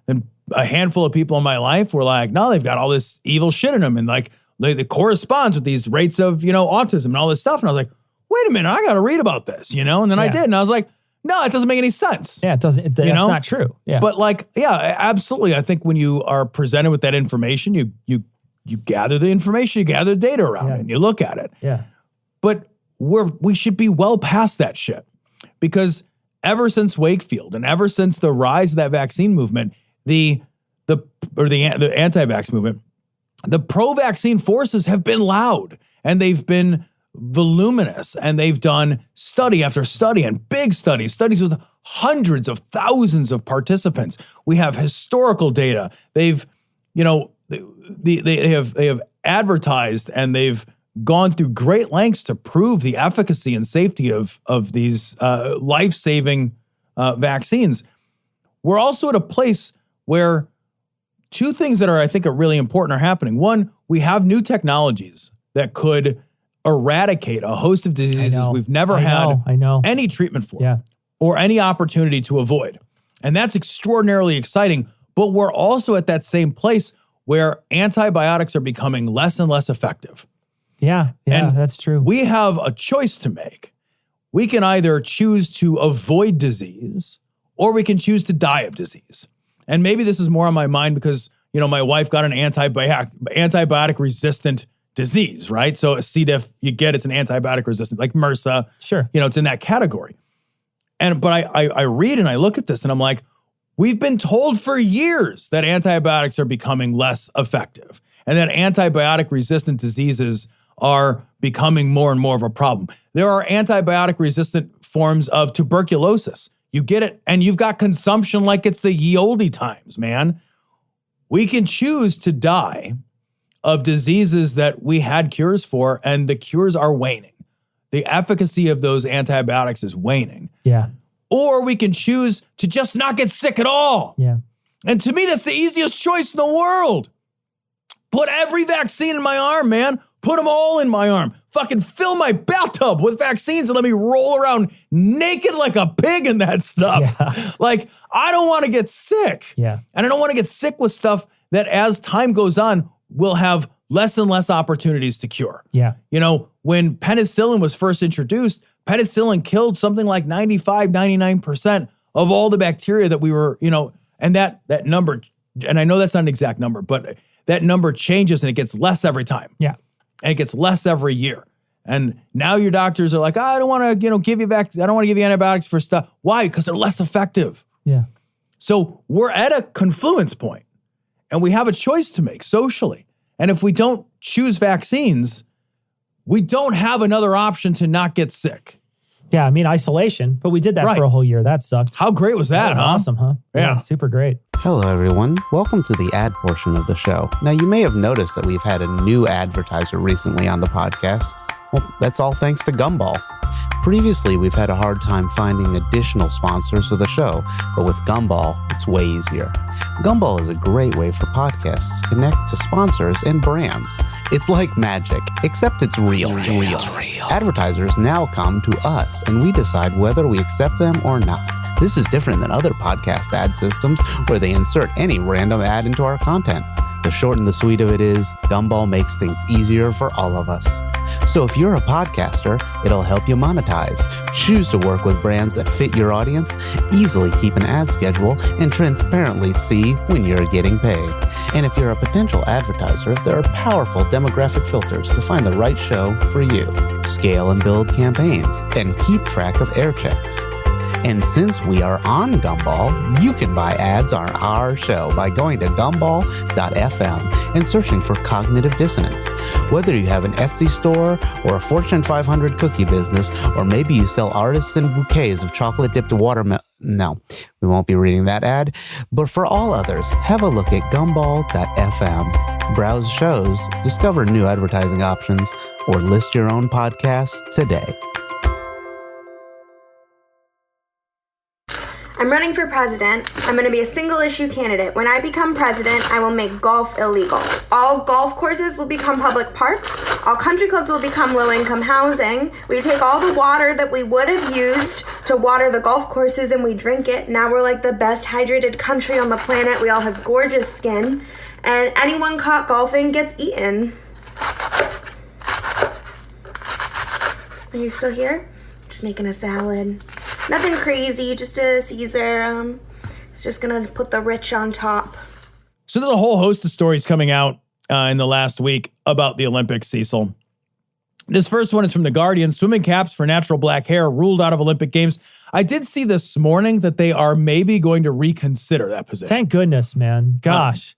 Then a handful of people in my life were like, no, they've got all this evil shit in them. And like, it corresponds with these rates of, autism and all this stuff. And I was like, wait a minute, I got to read about this, And then I did. And I was like, no, it doesn't make any sense. Yeah, it doesn't. That's not true. Yeah. But like, yeah, absolutely. I think when you are presented with that information, you gather the information, you gather the data around it, and you look at it. Yeah. But we should be well past that shit, because ever since Wakefield and ever since the rise of that vaccine movement, the anti-vax movement, the pro-vaccine forces have been loud and they've been voluminous, and they've done study after study and big studies with hundreds of thousands of participants. We have historical data. They've, they have advertised, and they've gone through great lengths to prove the efficacy and safety of these life-saving vaccines. We're also at a place where two things that I think are really important are happening. One, we have new technologies that could eradicate a host of diseases we've never had any treatment for or any opportunity to avoid. And that's extraordinarily exciting. But we're also at that same place where antibiotics are becoming less and less effective. Yeah, and that's true. We have a choice to make. We can either choose to avoid disease, or we can choose to die of disease. And maybe this is more on my mind because, my wife got an antibiotic resistant disease, right? So a C. diff, it's an antibiotic resistant, like MRSA. Sure. It's in that category. But I read and I look at this and I'm like, we've been told for years that antibiotics are becoming less effective and that antibiotic resistant diseases are becoming more and more of a problem. There are antibiotic resistant forms of tuberculosis. You get it and you've got consumption like it's the ye olde times, man. We can choose to die of diseases that we had cures for, and the cures are waning. The efficacy of those antibiotics is waning. Yeah. Or we can choose to just not get sick at all. Yeah. And to me, that's the easiest choice in the world. Put every vaccine in my arm, man. Put them all in my arm. Fucking fill my bathtub with vaccines and let me roll around naked like a pig in that stuff. Yeah. Like, I don't want to get sick. Yeah. And I don't want to get sick with stuff that as time goes on, will have less and less opportunities to cure. Yeah. When penicillin was first introduced, penicillin killed something like 95, 99% of all the bacteria that we were, and that number, and I know that's not an exact number, but that number changes and it gets less every time. Yeah. And it gets less every year. And now your doctors are like, I don't want to, give you I don't want to give you antibiotics for stuff. Why? Because they're less effective. Yeah. So we're at a confluence point. And we have a choice to make socially. And if we don't choose vaccines, we don't have another option to not get sick. Yeah, I mean, isolation, but we did that for a whole year. That sucked. How great was that, That was awesome, huh? Yeah. Super great. Hello, everyone. Welcome to the ad portion of the show. Now, you may have noticed that we've had a new advertiser recently on the podcast. Well, that's all thanks to Gumball. Previously, we've had a hard time finding additional sponsors for the show, but with Gumball, it's way easier. Gumball is a great way for podcasts to connect to sponsors and brands. It's like magic, except it's real. Advertisers now come to us, and we decide whether we accept them or not. This is different than other podcast ad systems where they insert any random ad into our content. The short and the sweet of it is, Gumball makes things easier for all of us. So if you're a podcaster, it'll help you monetize, choose to work with brands that fit your audience, easily keep an ad schedule, and transparently see when you're getting paid. And if you're a potential advertiser, there are powerful demographic filters to find the right show for you. Scale and build campaigns, and keep track of air checks. And since we are on Gumball, you can buy ads on our show by going to gumball.fm and searching for Cognitive Dissonance. Whether you have an Etsy store or a Fortune 500 cookie business, or maybe you sell artisan bouquets of chocolate-dipped watermelon. No, we won't be reading that ad. But for all others, have a look at gumball.fm. Browse shows, discover new advertising options, or list your own podcast today. I'm running for president. I'm going to be a single-issue candidate. When I become president, I will make golf illegal. All golf courses will become public parks. All country clubs will become low-income housing. We take all the water that we would have used to water the golf courses and we drink it. Now we're like the best hydrated country on the planet. We all have gorgeous skin. And anyone caught golfing gets eaten. Are you still here? Just making a salad. Nothing crazy, just a Caesar. It's just gonna put the rich on top. So there's a whole host of stories coming out in the last week about the Olympics, Cecil. This first one is from The Guardian. Swimming caps for natural black hair ruled out of Olympic Games. I did see this morning that they are maybe going to reconsider that position. Thank goodness, man. Gosh.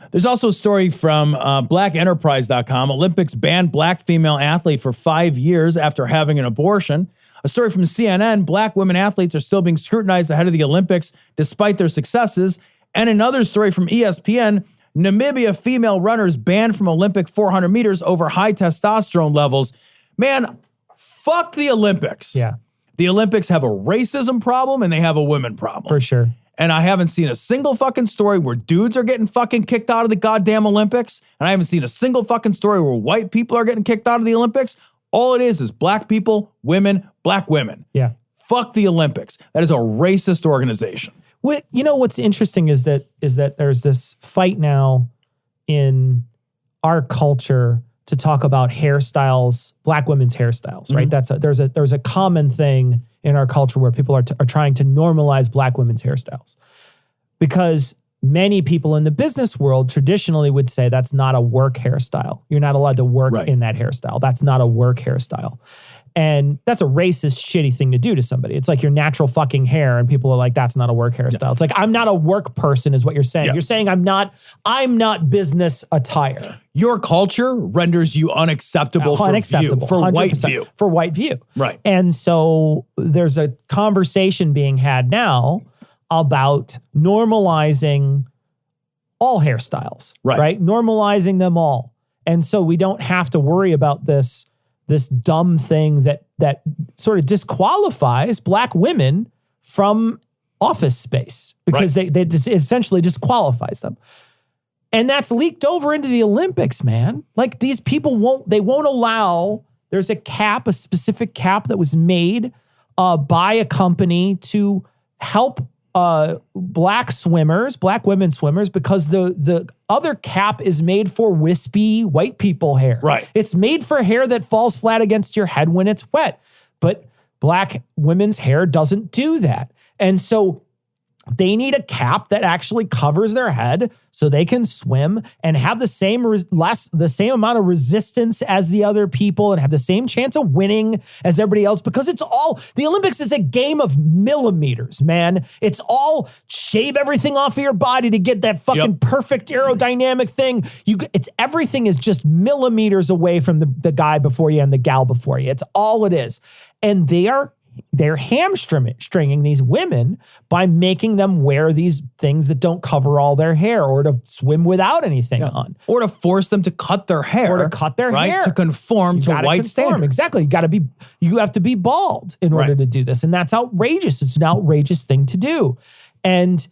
There's also a story from blackenterprise.com. Olympics banned black female athlete for 5 years after having an abortion. A story from CNN, black women athletes are still being scrutinized ahead of the Olympics despite their successes. And another story from ESPN, Namibia female runners banned from Olympic 400 meters over high testosterone levels. Man, fuck the Olympics. Yeah. The Olympics have a racism problem and they have a women problem. For sure. And I haven't seen a single fucking story where dudes are getting fucking kicked out of the goddamn Olympics. And I haven't seen a single fucking story where white people are getting kicked out of the Olympics. All it is black people, women, black women. Yeah. Fuck the Olympics. That is a racist organization. You know what's interesting is that there's this fight now in our culture to talk about hairstyles, black women's hairstyles, right? There's a common thing in our culture where people are trying to normalize black women's hairstyles, because many people in the business world traditionally would say that's not a work hairstyle. You're not allowed to work in that hairstyle. That's not a work hairstyle. And that's a racist, shitty thing to do to somebody. It's like your natural fucking hair, and people are like, that's not a work hairstyle. Yeah. It's like, I'm not a work person is what you're saying. Yeah. You're saying I'm not business attire. Your culture renders you unacceptable for white view. For white view. Right. And so there's a conversation being had now about normalizing all hairstyles, right? Normalizing them all. And so we don't have to worry about this dumb thing that sort of disqualifies black women from office space, because they essentially disqualifies them. And that's leaked over into the Olympics, man. Like, these people won't allow, there's a specific cap that was made by a company to help black women swimmers, because the other cap is made for wispy white people hair. Right. It's made for hair that falls flat against your head when it's wet. But black women's hair doesn't do that. And so they need a cap that actually covers their head so they can swim and have the same amount of resistance as the other people and have the same chance of winning as everybody else, because the Olympics is a game of millimeters, man. It's all shave everything off of your body to get that fucking perfect aerodynamic thing. Everything is just millimeters away from the guy before you and the gal before you. It's all it is. And they are hamstringing these women by making them wear these things that don't cover all their hair, or to swim without anything on, or to force them to cut their hair, hair to conform to white standards. Exactly. You have to be bald in order to do this, and that's outrageous. It's an outrageous thing to do, and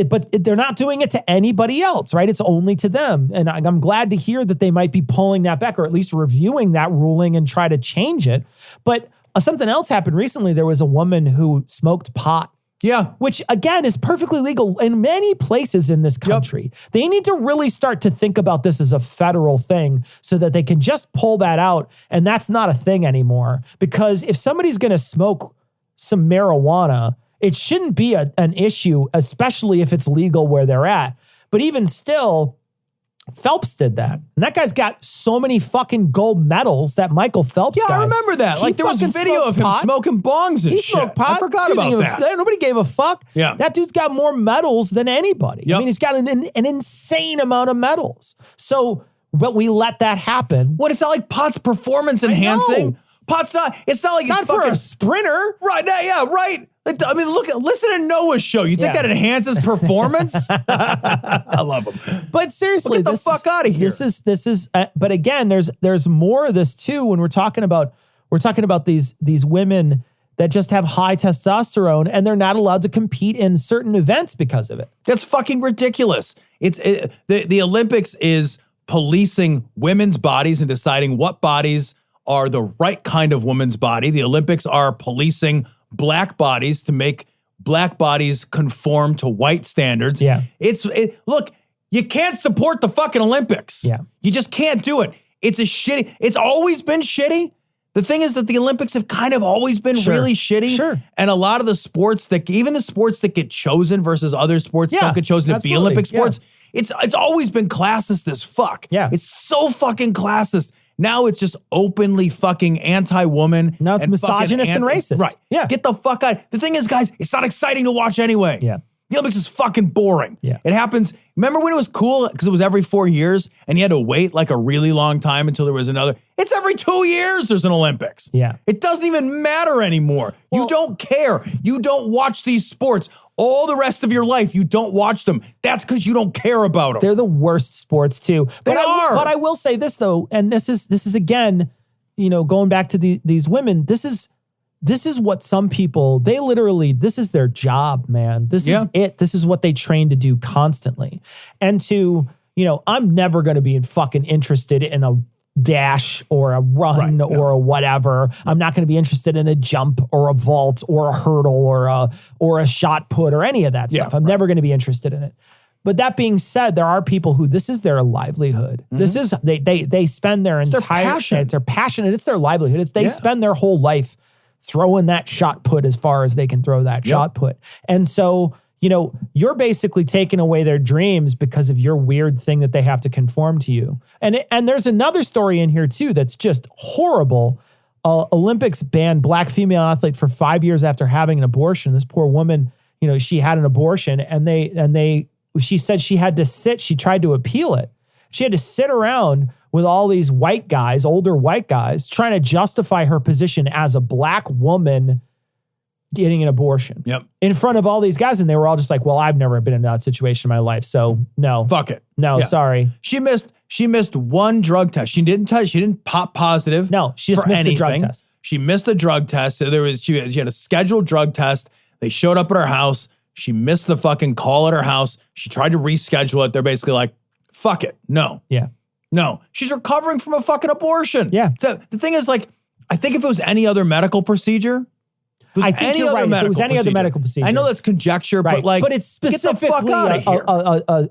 but they're not doing it to anybody else, right? It's only to them. And I'm glad to hear that they might be pulling that back, or at least reviewing that ruling and try to change it. But something else happened recently. There was a woman who smoked pot. Yeah. Which, again, is perfectly legal in many places in this country. Yep. They need to really start to think about this as a federal thing so that they can just pull that out. And that's not a thing anymore. Because if somebody's going to smoke some marijuana, it shouldn't be an issue, especially if it's legal where they're at. But even still, Phelps did that. And that guy's got so many fucking gold medals, that Michael Phelps guy. Yeah, I remember that. Like, there was video of him smoking bongs and shit. He smoked pot. I forgot about that. Nobody gave a fuck. Yeah. That dude's got more medals than anybody. Yep. I mean, he's got an insane amount of medals. So, but we let that happen. What, it's not like pot's performance enhancing? Pot's not, it's not like not it's fucking for a sprinter. Right, yeah, right. I mean, listen to Noah's show. You think that enhances performance? I love him. But seriously, get the fuck out of here. This is. But again, there's more of this too. When we're talking about these women that just have high testosterone and they're not allowed to compete in certain events because of it. That's fucking ridiculous. The Olympics is policing women's bodies and deciding what bodies are the right kind of woman's body. The Olympics are policing black bodies to make black bodies conform to white standards. Yeah. Look, you can't support the fucking Olympics. Yeah. You just can't do it. It's always been shitty. The thing is that the Olympics have kind of always been really shitty. Sure. And a lot of the sports even the sports that get chosen versus other sports don't get chosen to be Olympic sports. Yeah. It's always been classist as fuck. Yeah. It's so fucking classist. Now it's just openly fucking anti-woman. Now it's misogynist and racist. Right. Yeah. Get the fuck out. The thing is, guys, it's not exciting to watch anyway. Yeah. The Olympics is fucking boring. Yeah. It happens. Remember when it was cool because it was every 4 years and you had to wait like a really long time until there was another? It's every 2 years there's an Olympics. Yeah. It doesn't even matter anymore. You don't care. You don't watch these sports. All the rest of your life, you don't watch them. That's because you don't care about them. They're the worst sports too. They are. But I will say this though, and this is again, going back to these women. This is what some people, this is their job, man. This is it. This is what they train to do constantly. And I'm never going to be fucking interested in a dash or a run or a whatever. I'm not going to be interested in a jump or a vault or a hurdle or a shot put or any of that stuff. I'm never going to be interested in it. But that being said, there are people who this is their livelihood. Mm-hmm. This is they spend their entire passion. It's their passion and it's their livelihood. They spend their whole life throwing that shot put as far as they can throw that shot put. And so, you're basically taking away their dreams because of your weird thing that they have to conform to you. And there's another story in here too that's just horrible. Olympics banned black female athlete for 5 years after having an abortion. This poor woman, she had an abortion and she said she had to sit. She tried to appeal it. She had to sit around with all these white guys, older white guys, trying to justify her position as a black woman getting an abortion in front of all these guys. And they were all just like, well, I've never been in that situation in my life. So no, fuck it. No, sorry. She missed one drug test. She didn't pop positive. No, she just missed the drug test. She missed the drug test. So she had a scheduled drug test. They showed up at her house. She missed the fucking call at her house. She tried to reschedule it. They're basically like, fuck it. No. Yeah. No. She's recovering from a fucking abortion. Yeah. So the thing is, like, I think if it was any other medical procedure, I think you're right. If it was any other medical procedure. I know that's conjecture, but it's specifically get the fuck out of here.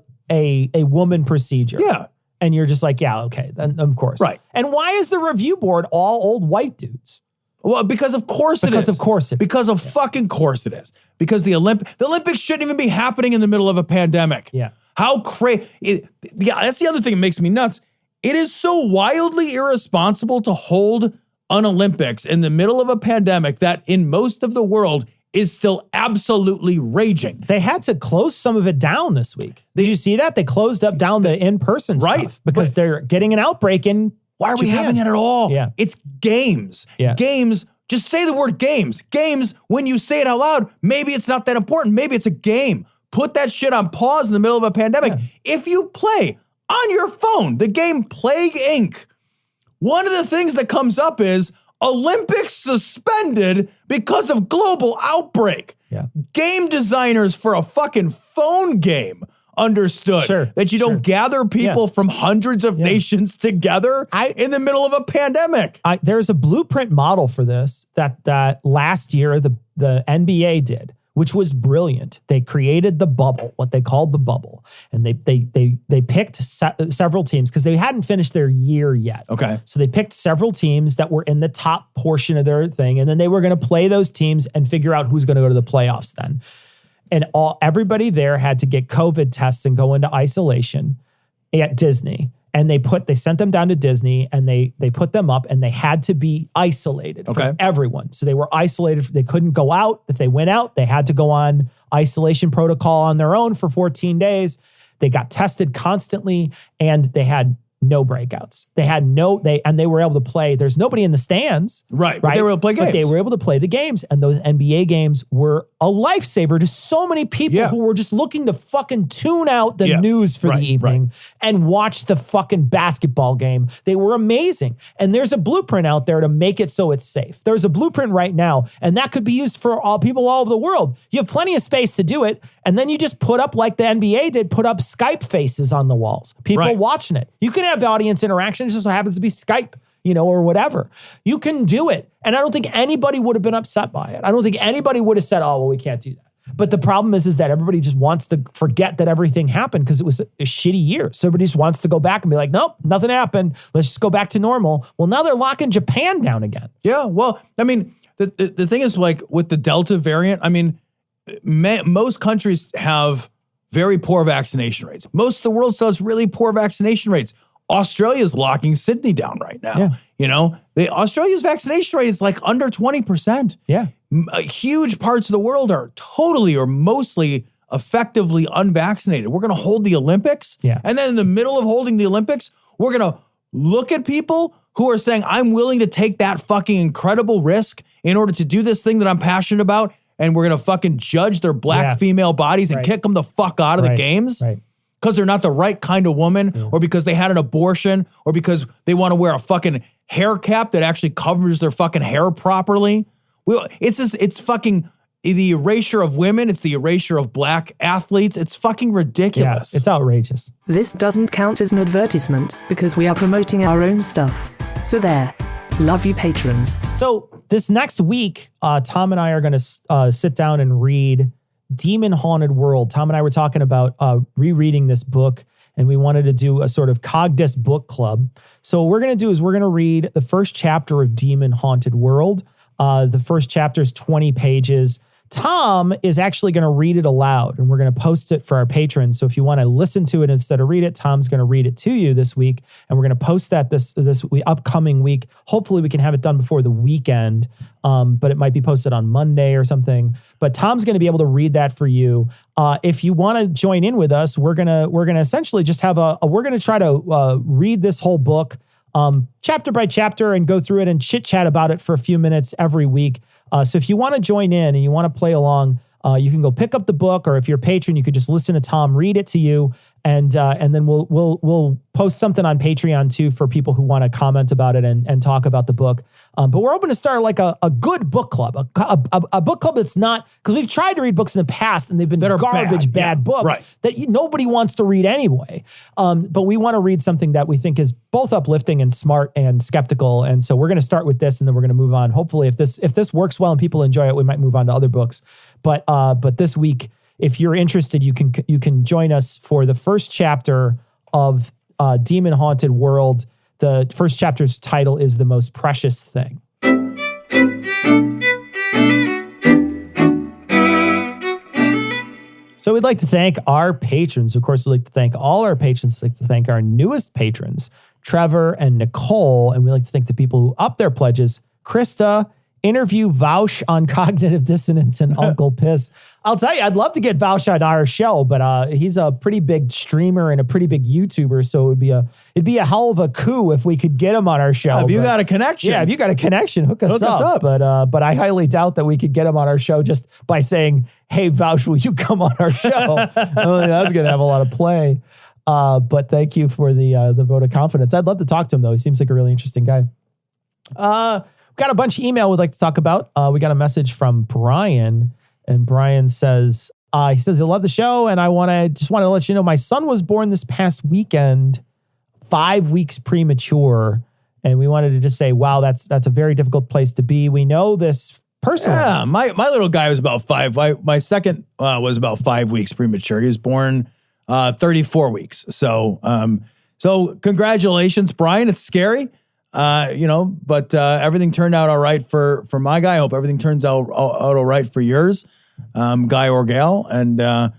a woman procedure. Yeah. And you're just like, yeah, okay, then of course. Right. And why is the review board all old white dudes? Well, because of course it is. Because of course it is. Because of fucking course it is. Because the Olympics shouldn't even be happening in the middle of a pandemic. Yeah. How crazy. Yeah, that's the other thing that makes me nuts. It is so wildly irresponsible to hold an Olympics in the middle of a pandemic that in most of the world is still absolutely raging. They had to close some of it down this week. Did you see that? They closed up down the in-person stuff because they're getting an outbreak in Why are we having it at all? Yeah. It's games. Yeah. Games Just say the word games. Games, when you say it out loud, maybe it's not that important. Maybe it's a game. Put that shit on pause in the middle of a pandemic. Yeah. If you play on your phone the game Plague Inc., one of the things that comes up is Olympics suspended because of global outbreak. Yeah. Game designers for a fucking phone game understood that you don't gather people from hundreds of nations together in the middle of a pandemic. There's a blueprint model for this that last year the NBA did, which was brilliant. They created the bubble, what they called the bubble, and they picked several teams because they hadn't finished their year yet. Okay. So they picked several teams that were in the top portion of their thing, and then they were going to play those teams and figure out who's going to go to the playoffs then. And everybody there had to get COVID tests and go into isolation at Disney. And they sent them down to Disney and they put them up and they had to be isolated from everyone. So they were isolated. They couldn't go out. If they went out, they had to go on isolation protocol on their own for 14 days. They got tested constantly and they had no breakouts. They were able to play. There's nobody in the stands. Right. But they were able to play games. But they were able to play the games. And those NBA games were a lifesaver to so many people who were just looking to fucking tune out the news for the evening and watch the fucking basketball game. They were amazing. And there's a blueprint out there to make it so it's safe. There's a blueprint right now, and that could be used for all people all over the world. You have plenty of space to do it. And then you just put up, like the NBA did, put up Skype faces on the walls. People watching it. You can have audience interaction. It just so happens to be Skype, or whatever. You can do it. And I don't think anybody would have been upset by it. I don't think anybody would have said, oh, well, we can't do that. But the problem is that everybody just wants to forget that everything happened because it was a shitty year. So everybody just wants to go back and be like, nope, nothing happened. Let's just go back to normal. Well, now they're locking Japan down again. Yeah, well, I mean, the thing is, like, with the Delta variant, I mean, most countries have very poor vaccination rates. Most of the world still has really poor vaccination rates. Australia's locking Sydney down right now. Yeah. Australia's vaccination rate is like under 20%. Yeah. Huge parts of the world are totally or mostly effectively unvaccinated. We're going to hold the Olympics. Yeah. And then in the middle of holding the Olympics, we're going to look at people who are saying, I'm willing to take that fucking incredible risk in order to do this thing that I'm passionate about. And we're going to fucking judge their black female bodies and kick them the fuck out of the games. Right. Because they're not the right kind of woman, or because they had an abortion, or because they want to wear a fucking hair cap that actually covers their fucking hair properly. It's fucking the erasure of women. It's the erasure of black athletes. It's fucking ridiculous. Yeah, it's outrageous. This doesn't count as an advertisement because we are promoting our own stuff. So there. Love you, patrons. So this next week, Tom and I are going to sit down and read Demon Haunted World. Tom and I were talking about rereading this book, and we wanted to do a sort of Cogdis book club. So what we're going to do is we're going to read the first chapter of Demon Haunted World. The first chapter is 20 pages. Tom is actually going to read it aloud, and we're going to post it for our patrons. So if you want to listen to it instead of read it, Tom's going to read it to you this week, and we're going to post that this upcoming week. Hopefully we can have it done before the weekend, but it might be posted on Monday or something. But Tom's going to be able to read that for you. If you want to join in with us, we're gonna essentially just have we're going to try to read this whole book chapter by chapter and go through it and chit chat about it for a few minutes every week. So if you want to join in and you want to play along, you can go pick up the book, or if you're a patron, you could just listen to Tom read it to you, and then we'll post something on Patreon too for people who want to comment about it and talk about the book. But we're open to start like a good book club, a book club that's not, because we've tried to read books in the past and they've been garbage bad books that nobody wants to read anyway. But we want to read something that we think is both uplifting and smart and skeptical. And so we're going to start with this, and then we're going to move on. Hopefully, if this works well and people enjoy it, we might move on to other books. But this week, if you're interested, you can join us for the first chapter of Demon Haunted World. The first chapter's title is The Most Precious Thing. So we'd like to thank our patrons. Of course, we'd like to thank all our patrons. We'd like to thank our newest patrons, Trevor and Nicole. And we'd like to thank the people who upped their pledges, Krista, interview Vaush on cognitive dissonance and Uncle Piss. I'll tell you, I'd love to get Vaush on our show, but he's a pretty big streamer and a pretty big YouTuber, so it'd be a hell of a coup if we could get him on our show. If you got a connection. Yeah, if you got a connection, hook us up. But I highly doubt that we could get him on our show just by saying, hey, Vaush, will you come on our show? I don't think that's going to have a lot of play. But thank you for the vote of confidence. I'd love to talk to him, though. He seems like a really interesting guy. We've got a bunch of email we'd like to talk about. We got a message from Brian, and Brian says, he love the show, and I just want to let you know my son was born this past weekend, 5 weeks premature, and we wanted to just say, wow, that's a very difficult place to be. We know this personally. Yeah, my little guy was about 5. My second was about 5 weeks premature. He was born 34 weeks. So congratulations, Brian. It's scary. But everything turned out all right for my guy. I hope everything turns out all right for yours, guy or gal. And,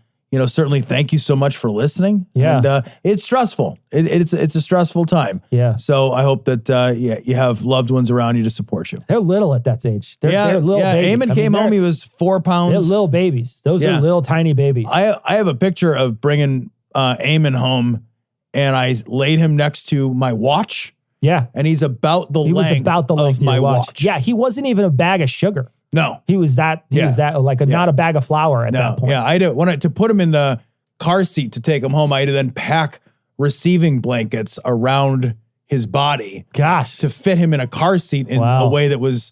certainly thank you so much for listening. Yeah. And it's stressful. It's a stressful time. Yeah. So I hope that, you have loved ones around you to support you. They're little at that age. They're little babies. Eamon came home, he was 4 pounds. They're little babies. Those are little tiny babies. I have a picture of bringing Eamon home, and I laid him next to my watch. Yeah. And he's about the length of my watch. Yeah, he wasn't even a bag of sugar. No. He was that, not a bag of flour at that point. Yeah, I had to put him in the car seat to take him home. I had to then pack receiving blankets around his body. Gosh. To fit him in a car seat in a way that was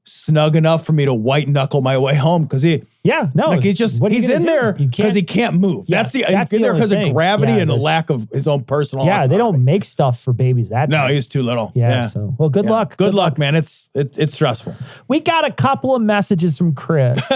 snug enough for me to white knuckle my way home. Because he's in there because he can't move. Yeah, he's in there because of gravity and a lack of his own personal. Yeah, they don't make stuff for babies that time. No, he's too little. Yeah. So, well, good luck. Good luck, man. It's stressful. We got a couple of messages from Chris,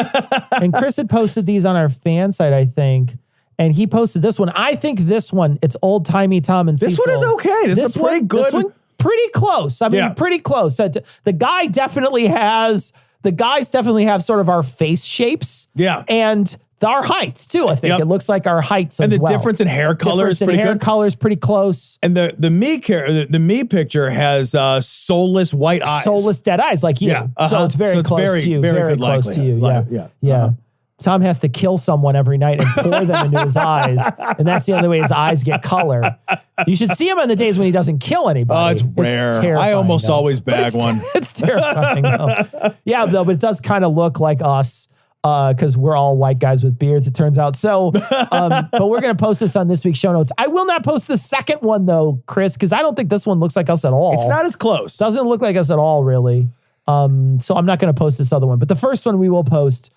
and Chris had posted these on our fan site, I think. And he posted this one. I think this one, it's old timey Tom and Cecil. This one is okay. This is pretty good. This one, pretty close. I mean, pretty close. The guys definitely have sort of our face shapes. Yeah. And our heights too, I think. It looks like our heights as well. And the difference in hair color is pretty good. Hair color is pretty close. And the me picture has soulless white eyes. Soulless dead eyes like you. Yeah. So it's very close to you. Very close to you. Yeah. Tom has to kill someone every night and pour them into his eyes. And that's the only way his eyes get color. You should see him on the days when he doesn't kill anybody. Oh, it's rare. Terrifying, I almost always bag one. It's terrifying, though. Yeah, though, but it does kind of look like us because we're all white guys with beards, it turns out. So, but we're going to post this on this week's show notes. I will not post the second one, though, Chris, because I don't think this one looks like us at all. It's not as close. Doesn't look like us at all, really. So I'm not going to post this other one. But the first one we will post.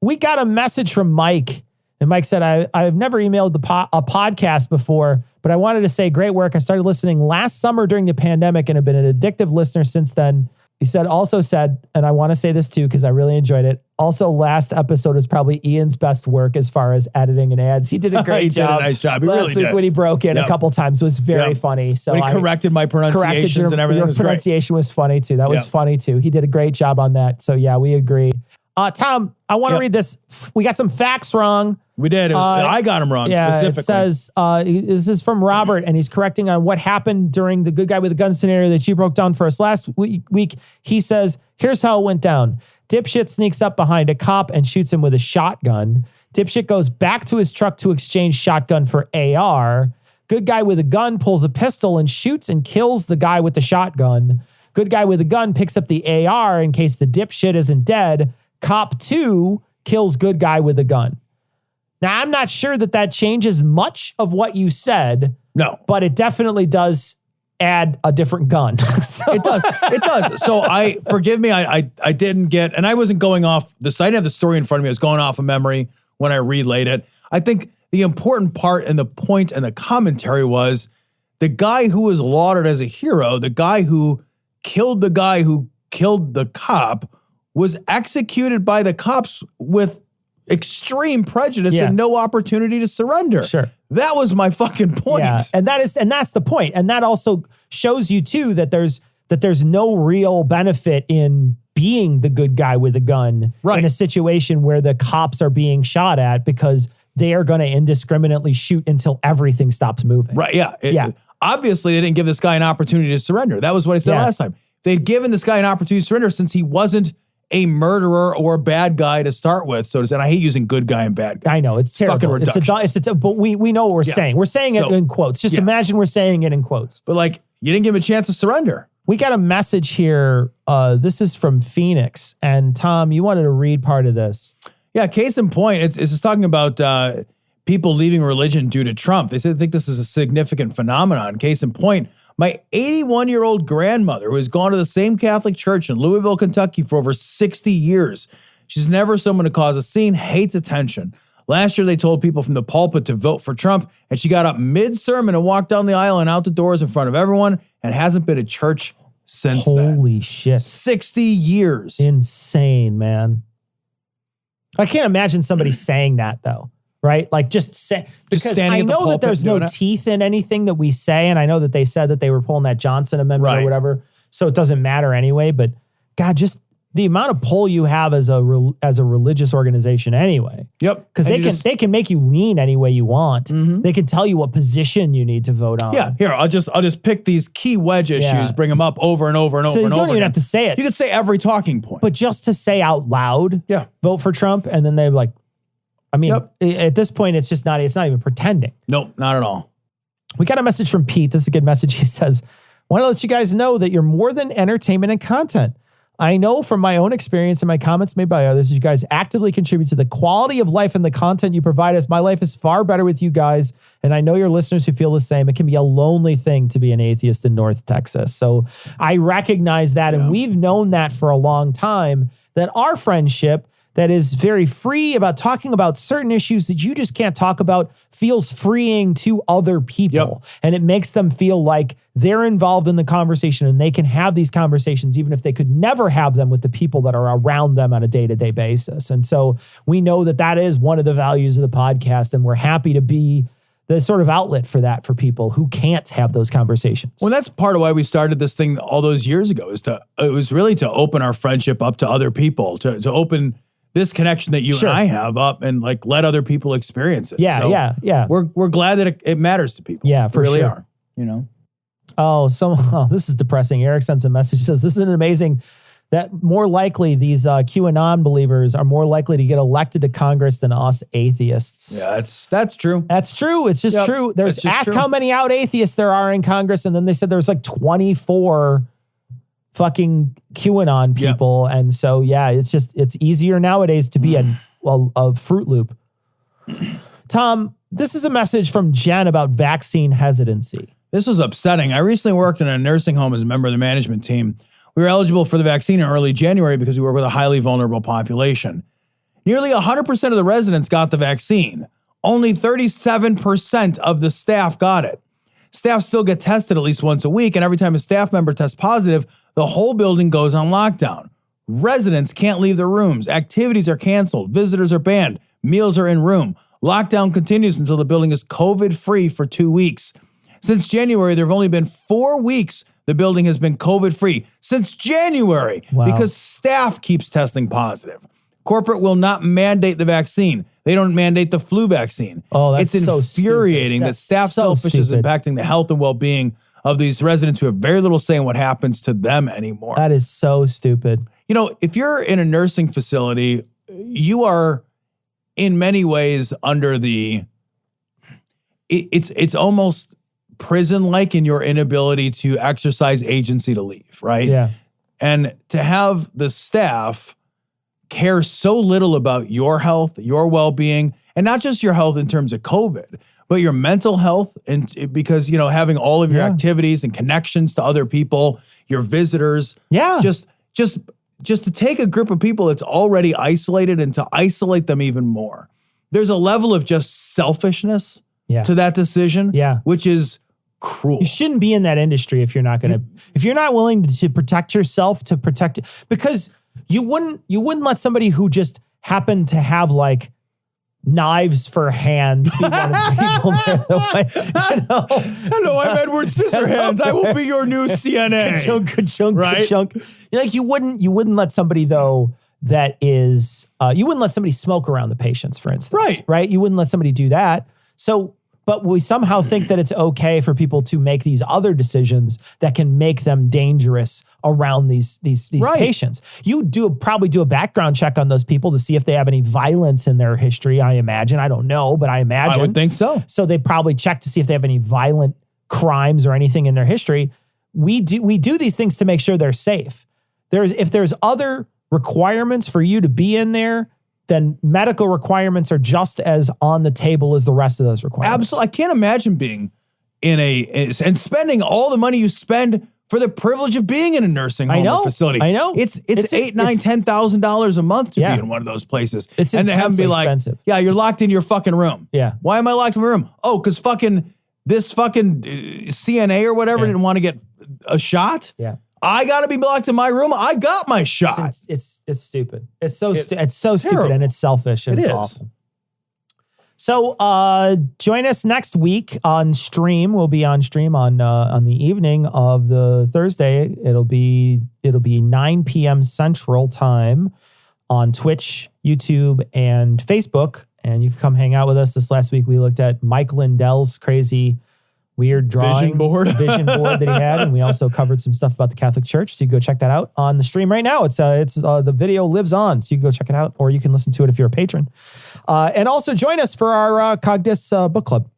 We got a message from Mike, and Mike said, I've never emailed a podcast before, but I wanted to say great work. I started listening last summer during the pandemic and have been an addictive listener since then. He also said, and I want to say this too, because I really enjoyed it. Also, last episode is probably Ian's best work as far as editing and ads. He did a great job. He did a nice job. He last really week did. When he broke in a couple times, it was very funny. So when he corrected my pronunciations and everything, your pronunciation was funny too. That was funny too. He did a great job on that. So yeah, we agree. Tom, I want to read this. We got some facts wrong. We did. I got them wrong specifically. It says, this is from Robert, and he's correcting on what happened during the good guy with a gun scenario that you broke down for us last week. He says, here's how it went down. Dipshit sneaks up behind a cop and shoots him with a shotgun. Dipshit goes back to his truck to exchange shotgun for AR. Good guy with a gun pulls a pistol and shoots and kills the guy with the shotgun. Good guy with a gun picks up the AR in case the dipshit isn't dead. Cop 2 kills good guy with a gun. Now, I'm not sure that changes much of what you said. No. But it definitely does add a different gun. It does. It does. So forgive me, I didn't get, and I wasn't going off this. I didn't have the story in front of me. I was going off of memory when I relayed it. I think the important part and the point and the commentary was the guy who was lauded as a hero, the guy who killed the guy who killed the cop, was executed by the cops with extreme prejudice and no opportunity to surrender. Sure. That was my fucking point. Yeah. And that's the point. And that also shows you too that there's no real benefit in being the good guy with a gun in a situation where the cops are being shot at, because they are going to indiscriminately shoot until everything stops moving. Right. Yeah. Obviously, they didn't give this guy an opportunity to surrender. That was what I said last time. they'd given this guy an opportunity to surrender since he wasn't a murderer or a bad guy to start with. So to say, and I hate using good guy and bad guy. I know, it's terrible. But we know what we're saying. We're saying it in quotes. Just imagine we're saying it in quotes. But like, you didn't give him a chance to surrender. We got a message here. This is from Phoenix. And Tom, you wanted to read part of this. Yeah, case in point, it's just talking about people leaving religion due to Trump. They said they think this is a significant phenomenon. Case in point, my 81-year-old grandmother, who has gone to the same Catholic church in Louisville, Kentucky for over 60 years. She's never someone to cause a scene, hates attention. Last year, they told people from the pulpit to vote for Trump, and she got up mid-sermon and walked down the aisle and out the doors in front of everyone and hasn't been to church since then. Holy shit. 60 years. Insane, man. I can't imagine somebody saying that, though. Right? Like just say, because I know that there's no teeth in anything that we say. And I know that they said that they were pulling that Johnson amendment or whatever. So it doesn't matter anyway. But God, just the amount of pull you have as a religious organization anyway. Yep. Because they can make you lean any way you want. Mm-hmm. They can tell you what position you need to vote on. Yeah. Here, I'll just pick these key wedge issues, bring them up over and over and over and over. So you don't even have to say it. You can say every talking point. But just to say out loud, vote for Trump. And then they're like, I mean, at this point, it's not even pretending. Nope, not at all. We got a message from Pete. This is a good message. He says, want to let you guys know that you're more than entertainment and content. I know from my own experience and my comments made by others, you guys actively contribute to the quality of life and the content you provide us. My life is far better with you guys. And I know your listeners who feel the same. It can be a lonely thing to be an atheist in North Texas. So I recognize that. And we've known that for a long time, that our friendship that is very free about talking about certain issues that you just can't talk about feels freeing to other people. And it makes them feel like they're involved in the conversation and they can have these conversations even if they could never have them with the people that are around them on a day-to-day basis. And so we know that that is one of the values of the podcast, and we're happy to be the sort of outlet for that for people who can't have those conversations. Well, that's part of why we started this thing all those years ago, it was really to open our friendship up to other people, to open this connection that you and I have up and like let other people experience it. Yeah. We're glad that it matters to people. Yeah, for we really sure. are, you know? This is depressing. Eric sends a message. He says, this is amazing that more likely these QAnon believers are more likely to get elected to Congress than us atheists. Yeah, that's true. That's true. It's just true. Ask how many out atheists there are in Congress. And then they said there's like 24 fucking QAnon people. And so, it's easier nowadays to be a Fruit Loop. Tom, this is a message from Jen about vaccine hesitancy. This was upsetting. I recently worked in a nursing home as a member of the management team. We were eligible for the vaccine in early January because we work with a highly vulnerable population. Nearly 100% of the residents got the vaccine. Only 37% of the staff got it. Staff still get tested at least once a week, and every time a staff member tests positive, the whole building goes on lockdown. Residents can't leave their rooms. Activities are canceled. Visitors are banned. Meals are in room. Lockdown continues until the building is COVID-free for 2 weeks. Since January, there have only been 4 weeks the building has been COVID-free. Since January, because staff keeps testing positive. Corporate will not mandate the vaccine. They don't mandate the flu vaccine. Oh, that's it's infuriating that staff selfishness is impacting the health and well-being of these residents who have very little say in what happens to them anymore. That is so stupid. You know, if you're in a nursing facility, you are in many ways under it's almost prison-like in your inability to exercise agency to leave, right? Yeah. And to have the staff care so little about your health, your well-being, and not just your health in terms of COVID, but your mental health, and because, you know, having all of your activities and connections to other people, your visitors. Yeah. Just to take a group of people that's already isolated and to isolate them even more. There's a level of just selfishness to that decision, which is cruel. You shouldn't be in that industry if you're not willing to protect yourself, because you wouldn't let somebody who just happened to have like knives for hands be one of the people there. Hello, I'm Edward Scissorhands. I will be your new CNA. Ka-chunk. Like you wouldn't let somebody though that is you wouldn't let somebody smoke around the patients, for instance. Right. You wouldn't let somebody do that. So but we somehow think that it's okay for people to make these other decisions that can make them dangerous around these patients. You probably do a background check on those people to see if they have any violence in their history, I imagine. I don't know, but I imagine. I would think so. So they probably check to see if they have any violent crimes or anything in their history. We do these things to make sure they're safe. If there's other requirements for you to be in there, then medical requirements are just as on the table as the rest of those requirements. Absolutely. I can't imagine being and spending all the money you spend for the privilege of being in a nursing home or facility. I know. It's $8,000, $9,000, $10,000 a month to be in one of those places. It's and they have them be like, expensive. yeah, you're locked in your fucking room. Yeah. Why am I locked in my room? Oh, because this CNA or whatever didn't want to get a shot. Yeah. I got to be locked in my room. I got my shot. It's stupid. It's so stupid and it's selfish and it's awful. So join us next week on stream. We'll be on stream on the evening of the Thursday. It'll be 9 p.m. Central Time on Twitch, YouTube, and Facebook. And you can come hang out with us. This last week we looked at Mike Lindell's crazy weird drawing vision board that he had, and we also covered some stuff about the Catholic Church. So you can go check that out on the stream right now. It's the video lives on, so you can go check it out, or you can listen to it if you're a patron. And also join us for our Cogdis book club.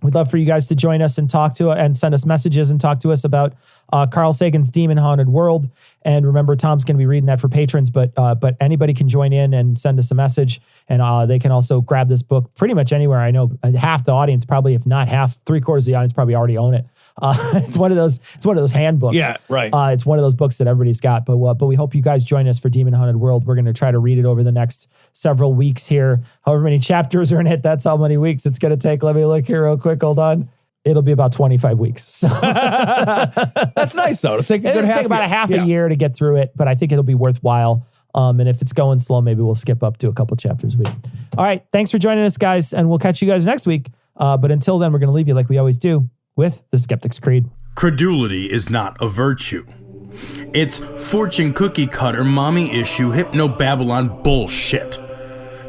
We'd love for you guys to join us and talk to and send us messages and talk to us about Carl Sagan's Demon Haunted World. And remember, Tom's going to be reading that for patrons, but anybody can join in and send us a message, and they can also grab this book pretty much anywhere. I know half the audience, probably if not half, 3/4 of the audience probably already own it. It's one of those handbooks. Yeah, right. It's one of those books that everybody's got. But we hope you guys join us for Demon Haunted World. We're going to try to read it over the next several weeks here. However many chapters are in it, that's how many weeks it's going to take. Let me look here real quick. Hold on. It'll be about 25 weeks. So that's nice though. It'll take about a half a year to get through it, but I think it'll be worthwhile. And if it's going slow, maybe we'll skip up to a couple chapters a week. All right. Thanks for joining us, guys. And we'll catch you guys next week. But until then, we're going to leave you like we always do with the Skeptic's Creed. Credulity is not a virtue. It's fortune cookie cutter, mommy issue, hypno-Babylon bullshit.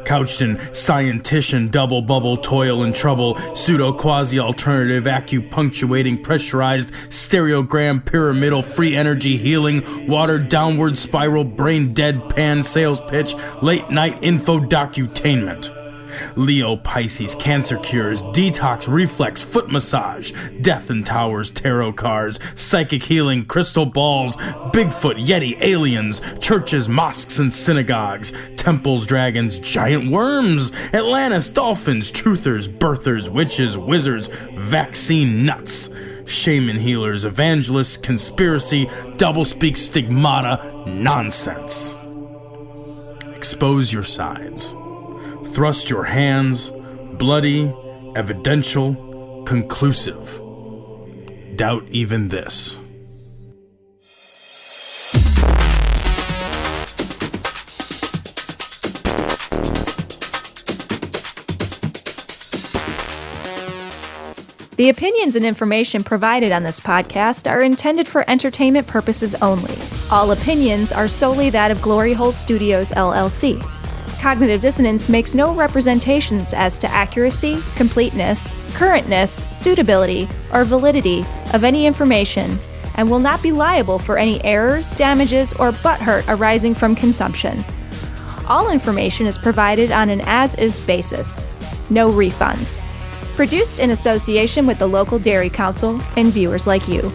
Couched in scientician, double bubble, toil and trouble, pseudo quasi alternative, acupunctuating, pressurized, stereogram, pyramidal, free energy healing, water downward spiral, brain deadpan, sales pitch, late night info docutainment. Leo, Pisces, cancer cures, detox, reflex, foot massage, death and towers, tarot cards, psychic healing, crystal balls, Bigfoot, Yeti, aliens, churches, mosques and synagogues, temples, dragons, giant worms, Atlantis, dolphins, truthers, birthers, witches, wizards, vaccine nuts, shaman healers, evangelists, conspiracy, doublespeak, stigmata, nonsense. Expose your sides. Thrust your hands, bloody, evidential, conclusive. Doubt even this. The opinions and information provided on this podcast are intended for entertainment purposes only. All opinions are solely that of Glory Hole Studios, LLC. Cognitive Dissonance makes no representations as to accuracy, completeness, currentness, suitability, or validity of any information, and will not be liable for any errors, damages, or butthurt arising from consumption. All information is provided on an as-is basis. No refunds. Produced in association with the local Dairy Council and viewers like you.